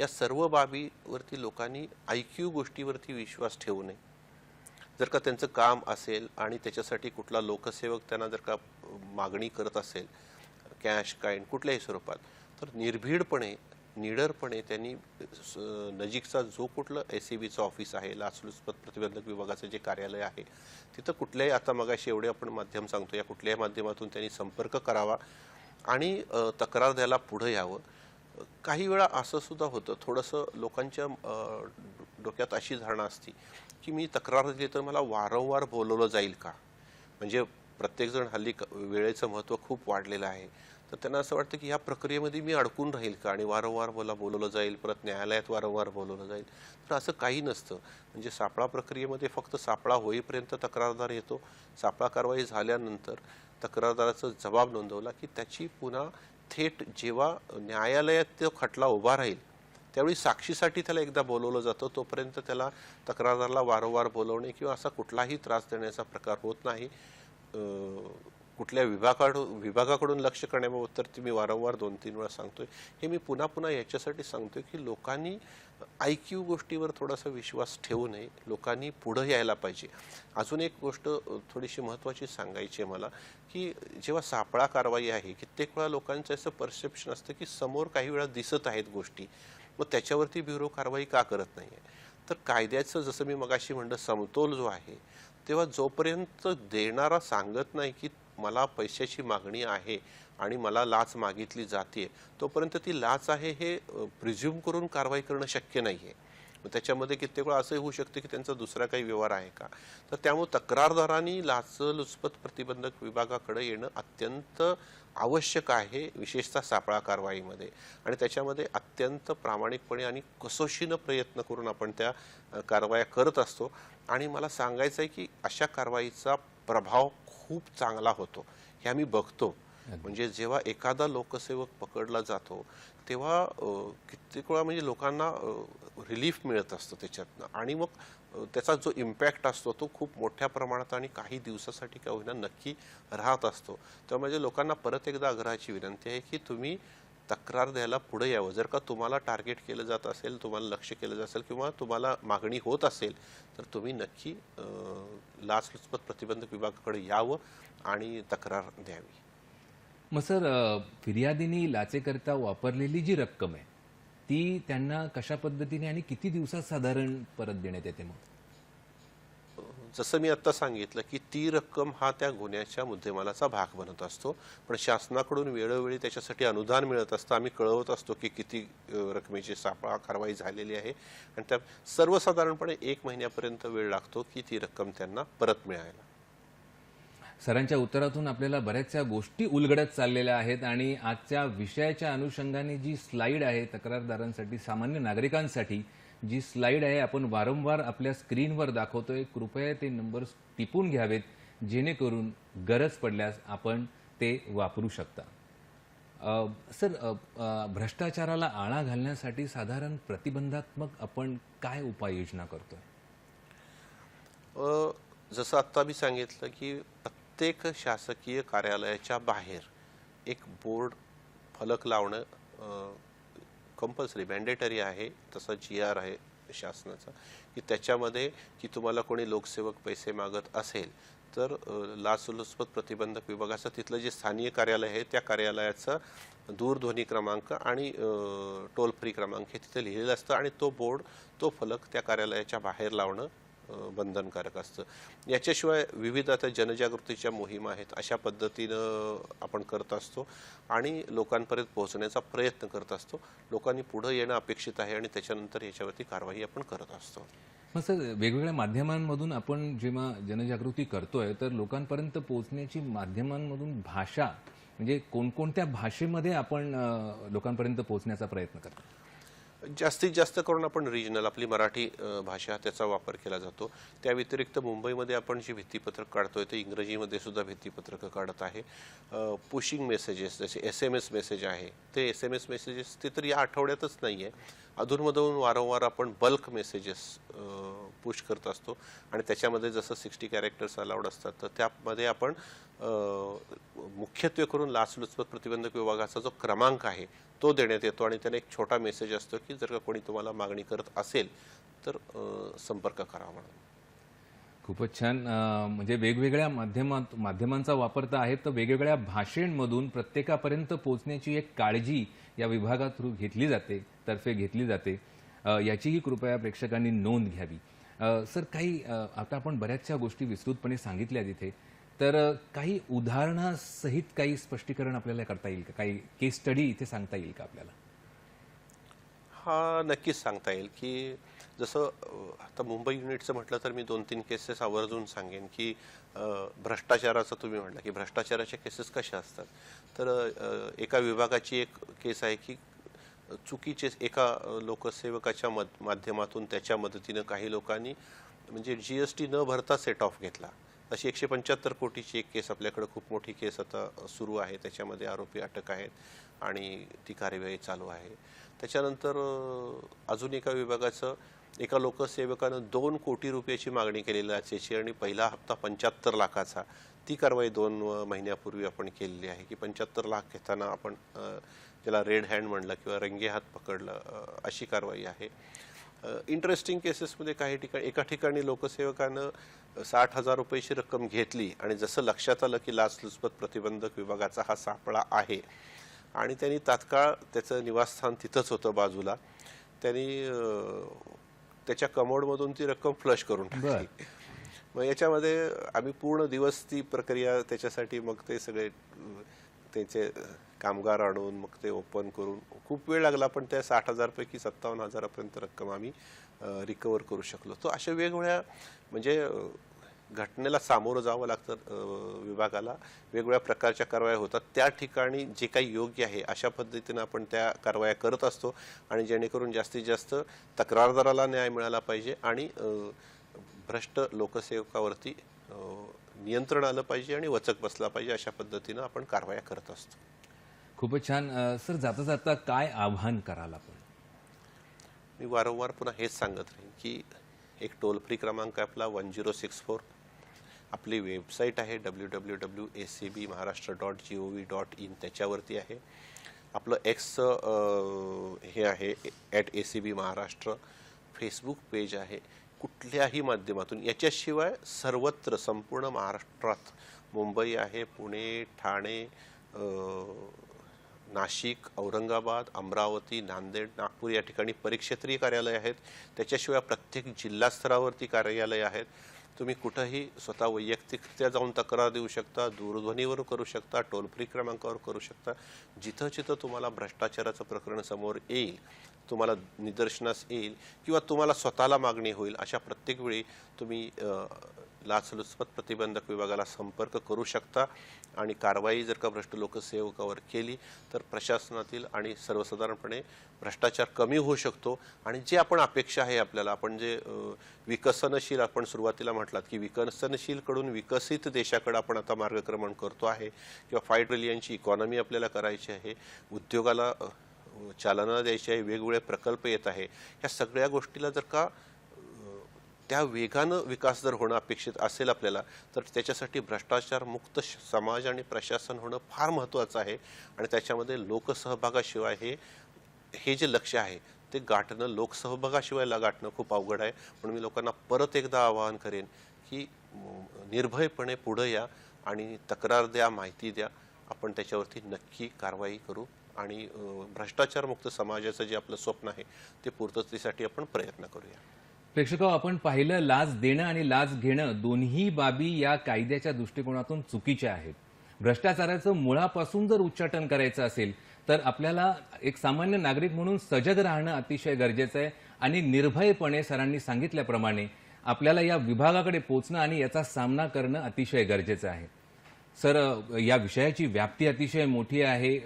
या सर्व बाबीवरती लोकांनी IQ गोष्टीवरती विश्वास ठेवू नये. जर का त्यांचं काम असेल आणि त्याच्यासाठी कुठला लोकसेवक त्यांना जर का मागणी करत असेल कॅश काइंड कुठल्याही स्वरूपात, तर निर्भीडपणे निडरपणे त्यांनी नजीकचा जो कुठलं SCBचं ऑफिस आहे, लाचलुचपत प्रतिबंधक विभागाचं जे कार्यालय आहे, तिथं कुठल्याही, आता मगाशी एवढे आपण माध्यम सांगतो, या कुठल्याही माध्यमातून त्यांनी संपर्क करावा आणि तक्रार द्यायला पुढे यावं. काही वेळा असं सुद्धा होतं, थोडंसं लोकांच्या डोक्यात अशी धारणा असते की मी तक्रार दिली तर मला वारंवार बोलवलं जाईल का. म्हणजे प्रत्येकजण हल्ली वेळेचं महत्त्व खूप वाढलेलं आहे, तर त्यांना असं वाटतं की ह्या प्रक्रियेमध्ये मी अडकून राहील का आणि वारंवार मला बोलवलं जाईल, परत न्यायालयात वारंवार बोलवलं जाईल. तर असं काही नसतं. म्हणजे सापळा प्रक्रियेमध्ये फक्त सापळा होईपर्यंत तक्रारदार येतो. सापळा कारवाई झाल्यानंतर तक्रारदाराचा जबाब नोंदवला की त्याची पुन्हा थेट जेव्हा न्यायालयात तो खटला उभा राहील त्यावेळी साक्षीसाठी त्याला एकदा बोलवलं जातं. तोपर्यंत त्याला तक्रारदाराला वारंवार बोलवणे किंवा असा कुठलाही त्रास देण्याचा प्रकार होत नाही. कुठल्या विभागाकडून लक्ष करण्याबाबत तर मी वारंवार 2-3 वेळा सांगतोय. हे मी पुन्हा पुन्हा याच्यासाठी सांगतोय की लोकांनी IQ गोष्टीवर थोडासा विश्वास ठेवू नये, लोकांनी पुढे यायला पाहिजे. अजून एक गोष्ट थोडीशी महत्त्वाची सांगायची आहे मला, की जेव्हा सापळा कारवाई आहे, कित्येक वेळा लोकांचं असं परसेप्शन असतं की समोर काही वेळा दिसत आहेत गोष्टी, मग त्याच्यावरती ब्युरो कारवाई का करत नाही आहे. तर कायद्याचं जसं मी मगाशी म्हणलं समतोल जो आहे, तेव्हा जोपर्यंत देणारा सांगत नाही की मला पैशाची मागणी आहे आणि मला लाच मागितली जाते, तोपर्यंत ती लाच आहे हे प्रिझ्युम करून कारवाई करणं शक्य नाही आहे. मग त्याच्यामध्ये कित्येक वेळा असंही होऊ शकतं की त्यांचा दुसरा काही व्यवहार आहे का. तर त्यामुळे तक्रारदारांनी लाचलुचपत प्रतिबंधक विभागाकडे येणं अत्यंत आवश्यक आहे, विशेषतः सापळा कारवाईमध्ये. आणि त्याच्यामध्ये अत्यंत प्रामाणिकपणे आणि कसोशीनं प्रयत्न करून आपण त्या कारवाया करत असतो. आणि मला सांगायचं आहे की अशा कारवाईचा प्रभाव खूप चांगला होतो, हे आम्ही बघतो. म्हणजे जेव्हा एखादा लोकसेवक पकडला जातो तेव्हा कित्येक वेळा म्हणजे लोकांना रिलीफ मिळत असतं त्याच्यातनं, आणि मग त्याचा जो इम्पॅक्ट असतो तो खूप मोठ्या प्रमाणात आणि काही दिवसासाठी का होईना नक्की राहत असतो. त्यामुळे लोकांना परत एकदा आग्रहाची विनंती आहे की तुम्ही तक्रार द्यायला पुढे यावं. जर का तुम्हाला टार्गेट केलं जात असेल, तुम्हाला लक्ष केलं जात असेल किंवा तुम्हाला मागणी होत असेल, तर तुम्ही नक्की लाचलुचपत प्रतिबंधक विभागाकडे यावं आणि तक्रार द्यावी. मग सर, फिर्यादींनी लाचेकरता वापरलेली जी रक्कम आहे ती त्यांना कशा पद्धतीने आणि किती दिवसात साधारण परत देण्यात येते? मग जसं मी आता सांगितलं की ती रक्कम हा त्या गुन्ह्याच्या मुद्देमालाचा भाग बनत असतो, पण शासनाकडून वेळोवेळी त्याच्यासाठी अनुदान मिळत असतं. आम्ही कळवत असतो की किती रकमेची सापळा कारवाई झालेली आहे, आणि त्या सर्वसाधारणपणे 1 महिन्यापर्यंत वेळ लागतो की ती रक्कम त्यांना परत मिळायला. सरांच्या उत्तरातून आपल्याला बऱ्याचशा गोष्टी उलगडत चाललेल्या आहेत आणि आजच्या विषयाच्या अनुषंगाने जी स्लाईड आहे तक्रारदारांसाठी, सामान्य नागरिकांसाठी जी स्लाईड आहे आपण वारंवार आपल्या स्क्रीनवर दाखवतोय. कृपया ते नंबर्स टिपून घ्यावेत, जेणेकरून गरज पडल्यास आपण ते वापरू शकता. सर, भ्रष्टाचाराला आळा घालण्यासाठी साधारण प्रतिबंधात्मक आपण काय उपाययोजना करतोय? जसं आत्ता मी सांगितलं की प्रत्येक शासकीय कार्यालयाच्या बाहेर एक बोर्ड फलक लावणं कंपल्सरी मॅन्डेटरी आहे. तसा GR आहे शासनाचा की त्याच्यामध्ये की तुम्हाला कोणी लोकसेवक पैसे मागत असेल तर लाचलुचपत प्रतिबंधक विभागाचं तिथलं जे स्थानिक कार्यालय आहे त्या कार्यालयाचा दूरध्वनी क्रमांक आणि टोल फ्री क्रमांक हे तिथे लिहिलेलं असतं आणि तो बोर्ड, तो फलक त्या कार्यालयाच्या बाहेर लावणं बंधनकारक असतं. याच्याशिवाय विविध आता जनजागृतीच्या मोहिमा आहेत, अशा पद्धतीनं आपण करत असतो आणि लोकांपर्यंत पोहोचण्याचा प्रयत्न करत असतो. लोकांनी पुढं येणं अपेक्षित आहे आणि त्याच्यानंतर याच्यावरती कारवाई आपण करत असतो. मग सर, वेगवेगळ्या माध्यमांमधून आपण जेव्हा जनजागृती करतोय तर लोकांपर्यंत पोहोचण्याची माध्यमांमधून भाषा म्हणजे कोणकोणत्या भाषेमध्ये आपण लोकांपर्यंत पोहोचण्याचा प्रयत्न करतो? जास्तीत जास्त करून आपण रिजनल आपली मराठी भाषा त्याचा वापर केला जातो. त्या व्यतिरिक्त मुंबईमध्ये आपण जी भित्तीपत्रक काढतोय ते इंग्रजीमध्ये सुद्धा भित्तीपत्रकं काढत आहे. पुशिंग मेसेजेस जसे SMS मेसेज आहे ते SMS मेसेजेस ते तर या आठवड्यातच नाही आहे, अधूनमधून वारंवार आपण बल्क मेसेजेस पुश करत असतो आणि त्याच्यामध्ये जसं 60 कॅरेक्टर्स अलाउड असतात तर त्यामध्ये आपण मुख्यत्वे करून लाचलुचपत प्रतिबंधक विभागाचा जो क्रमांक आहे तो देण्यात येतो आणि त्याने एक छोटा मेसेज असतो की जर का कोणी तुम्हाला मागणी करत असेल तर संपर्क करावा म्हणून. खूपच छान. म्हणजे वेगवेगळ्या माध्यमांचा वापर तर आहे, तर वेगवेगळ्या भाषेंमधून प्रत्येकापर्यंत पोहोचण्याची एक काळजी या विभागात थ्रू घेतली जाते, तर्फे घेतली जाते. याचीही कृपया प्रेक्षकांनी नोंद घ्यावी. सर, काही आता आपण बऱ्याचशा गोष्टी विस्तृतपणे सांगितल्या तिथे, तर काही उदाहरणासहित काही स्पष्टीकरण आपल्याला करता येईल का? काही केस स्टडी इथे सांगता येईल का आपल्याला? हा, नक्कीच सांगता येईल की जसं आता मुंबई युनिटचं म्हटलं तर मी 2-3 केसेस आवर्जून सांगेन की भ्रष्टाचाराचं तुम्ही म्हटलं की भ्रष्टाचाराच्या केसेस कशा असतात. तर एका विभागाची एक केस आहे की चुकीचे एका लोकसेवकाच्या माध्यमातून त्याच्या मदतीनं काही लोकांनी म्हणजे GST न भरता सेट ऑफ घेतला. अशी 175 कोटीची एक केस आपल्याकडे खूप मोठी केस आता सुरू आहे. त्याच्यामध्ये आरोपी अटक आहेत आणि ती कार्यवाही चालू आहे. त्याच्यानंतर अजून एका विभागाचं एका लोकसेवकानं 2 कोटी रुपयाची मागणी केलेली लाचेची आणि पहिला हप्ता 75 लाखाचा. ती कारवाई 2 महिन्यापूर्वी आपण केलेली आहे की 75 लाख घेताना आपण ज्याला रेड हँड म्हणलं किंवा रंगे हात पकडलं, अशी कारवाई आहे. इंटरेस्टिंग केसेसमध्ये काही ठिकाणी एका ठिकाणी लोकसेवकानं 60,000 रुपयाची रक्कम घेतली आणि जसं लक्षात आलं की लाचलुचपत प्रतिबंधक विभागाचा हा सापळा आहे आणि त्यांनी तात्काळ त्याचं निवासस्थान तिथंच होतं बाजूला, त्यांनी त्याच्या कमोडमधून ती रक्कम फ्लश करून टाकली. मग याच्यामध्ये आम्ही पूर्ण दिवस ती प्रक्रिया त्याच्यासाठी मग ते सगळे त्याचे कामगार आणून मग ते ओपन करून खूप वेळ लागला, पण त्या 60,000 पैकी 57,000पर्यंत रक्कम आम्ही रिकवर करू शकलो. तो अशा वेगवेगळ्या म्हणजे घटनेला सामोरं जावं लागतं विभागाला, वेगवेगळ्या प्रकारच्या कारवाया होतात. त्या ठिकाणी जे काही योग्य आहे अशा पद्धतीनं आपण त्या कारवाया करत असतो आणि जेणेकरून जास्तीत जास्त तक्रारदाराला न्याय मिळाला पाहिजे आणि भ्रष्ट लोकसेवकावरती नियंत्रण आलं पाहिजे आणि वचक बसला पाहिजे, अशा पद्धतीनं आपण कारवाया करत असतो. खूपच छान. सर, जाता जाता काय आव्हान कराल आपण? मी वारंवार पुन्हा हेच सांगत राहीन की एक टोल फ्री क्रमांक आहे आपला 1064. आपली वेबसाईट आहे www.acbmaharashtra.gov.in, त्याच्यावरती आहे. आपलं X हे आहे @ACB महाराष्ट्र. फेसबुक पेज आहे. कुठल्याही माध्यमातून, याच्याशिवाय सर्वत्र संपूर्ण महाराष्ट्रात मुंबई आहे, पुणे, ठाणे, नाशिक, औरंगाबाद, अमरावती, नांदेड, नागपूर या ठिकाणी परीक्षेत्रीय कार्यालय आहेत. त्याच्याशिवाय प्रत्येक जिल्हा स्तरावरती कार्यालय आहेत. तुम्ही कुठंही स्वतः वैयक्तिकरित्या जाऊन तक्रार देऊ शकता, दूरध्वनीवर करू शकता, टोल फ्री क्रमांकावर करू शकता. जिथं जिथं तुम्हाला भ्रष्टाचाराचं प्रकरण समोर येईल, तुम्हाला निदर्शनास येईल किंवा तुम्हाला स्वतःला मागणी होईल, अशा प्रत्येक वेळी तुम्ही लाचलुचपत प्रतिबंधक विभागाला संपर्क करू शकता आणि कारवाई जर का भ्रष्ट लोकसेवकावर केली तर प्रशासनातील आणि सर्वसाधारणपणे भ्रष्टाचार कमी होऊ शकतो. आणि जे आपण अपेक्षा आहे आपल्याला, आपण जे विकसनशील, आपण सुरुवातीला म्हटलात की विकसनशीलकडून विकसित देशाकडे आपण आता मार्गक्रमण करतो आहे किंवा 5 ट्रिलियनची इकॉनॉमी आपल्याला करायची आहे, उद्योगाला चालना द्यायची आहे, वेगवेगळे प्रकल्प येत आहे, ह्या सगळ्या गोष्टीला जर का त्या वेगानं विकास जर होणं अपेक्षित असेल आपल्याला तर त्याच्यासाठी भ्रष्टाचार मुक्त समाज आणि प्रशासन होणं फार महत्त्वाचं आहे. आणि त्याच्यामध्ये लोकसहभागाशिवाय हे जे लक्ष्य आहे ते गाठणं, लोकसहभागाशिवाय गाठणं खूप अवघड आहे. म्हणून मी लोकांना परत एकदा आवाहन करेन की निर्भयपणे पुढे या आणि तक्रार द्या, माहिती द्या, आपण त्याच्यावरती नक्की कारवाई करू आणि भ्रष्टाचारमुक्त समाजाचं जे आपलं स्वप्न आहे ते पूर्ततेसाठी आपण प्रयत्न करूया. प्रेक्षको, आपण पाहिलं लाच देणं आणि लाच घेणं दोन्ही बाबी या कायद्याच्या दृष्टिकोनातून चुकीच्या आहेत. भ्रष्टाचाराचं मुळापासून जर उच्चाटन करायचं असेल तर आपल्याला एक सामान्य नागरिक म्हणून सजग राहणं अतिशय गरजेचं आहे आणि निर्भयपणे सरांनी सांगितल्याप्रमाणे आपल्याला या विभागाकडे पोहोचणं आणि याचा सामना करणं अतिशय गरजेचं आहे. सर, या विषयाची व्याप्ती अतिशय मोठी आहे.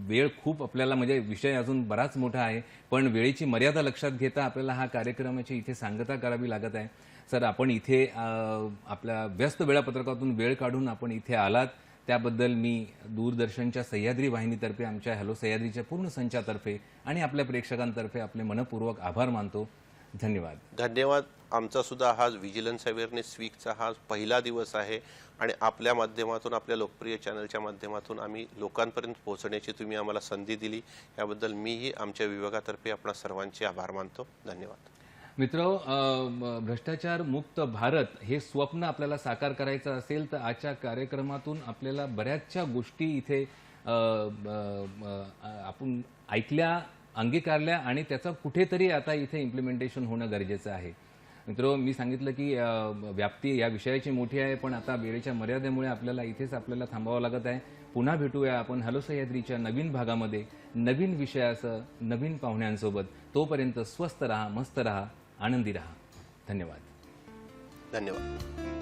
वेळ खूप आपल्याला म्हणजे विषय अजून बराच मोठा आहे, पण वेळेची मर्यादा लक्षात घेता आपल्याला हा कार्यक्रमाची इथे सांगता करावी लागत आहे. सर, आपण इथे आपल्या व्यस्त वेळापत्रकातून वेळ काढून आपण इथे आलात त्याबद्दल मी दूरदर्शनच्या सह्याद्री वाहिनीतर्फे, आमच्या हॅलो सह्याद्रीच्या पूर्ण संचातर्फे आणि आपल्या प्रेक्षकांतर्फे आपले मनपूर्वक आभार मानतो. धन्यवाद. धन्यवाद. आमचा सुद्धा हा विजिलन्स अवेअरनेस वीकचा हा पहिला दिवस आहे आणि आपल्या माध्यमातून, आपल्या लोकप्रिय चॅनलच्या माध्यमातून आम्ही लोकांपर्यंत पोहोचण्याची तुम्ही आम्हाला संधी दिली, याबद्दल मीही आमच्या विभागातर्फे आपणा सर्वांचे आभार मानतो. धन्यवाद. मित्र, भ्रष्टाचार मुक्त भारत हे स्वप्न आपल्याला साकार करायचं असेल तर आजच्या कार्यक्रमातून आपल्याला बऱ्याचशा गोष्टी इथे आपण ऐकल्या, अंगीकारल्या आणि त्याचं कुठेतरी आता इथे इम्प्लिमेंटेशन होणं गरजेचं आहे. मित्र, मी सांगितलं की व्याप्ती या विषयाची मोठी आहे, पण आता वेळेच्या मर्यादेमुळे आपल्याला थांबावं लागत आहे. पुन्हा भेटूया आपण हॅलो सह्याद्रीच्या नवीन भागामध्ये नवीन विषयासह नवीन पाहुण्यांसोबत. तोपर्यंत स्वस्थ रहा, मस्त रहा, आनंदी रहा. धन्यवाद. धन्यवाद.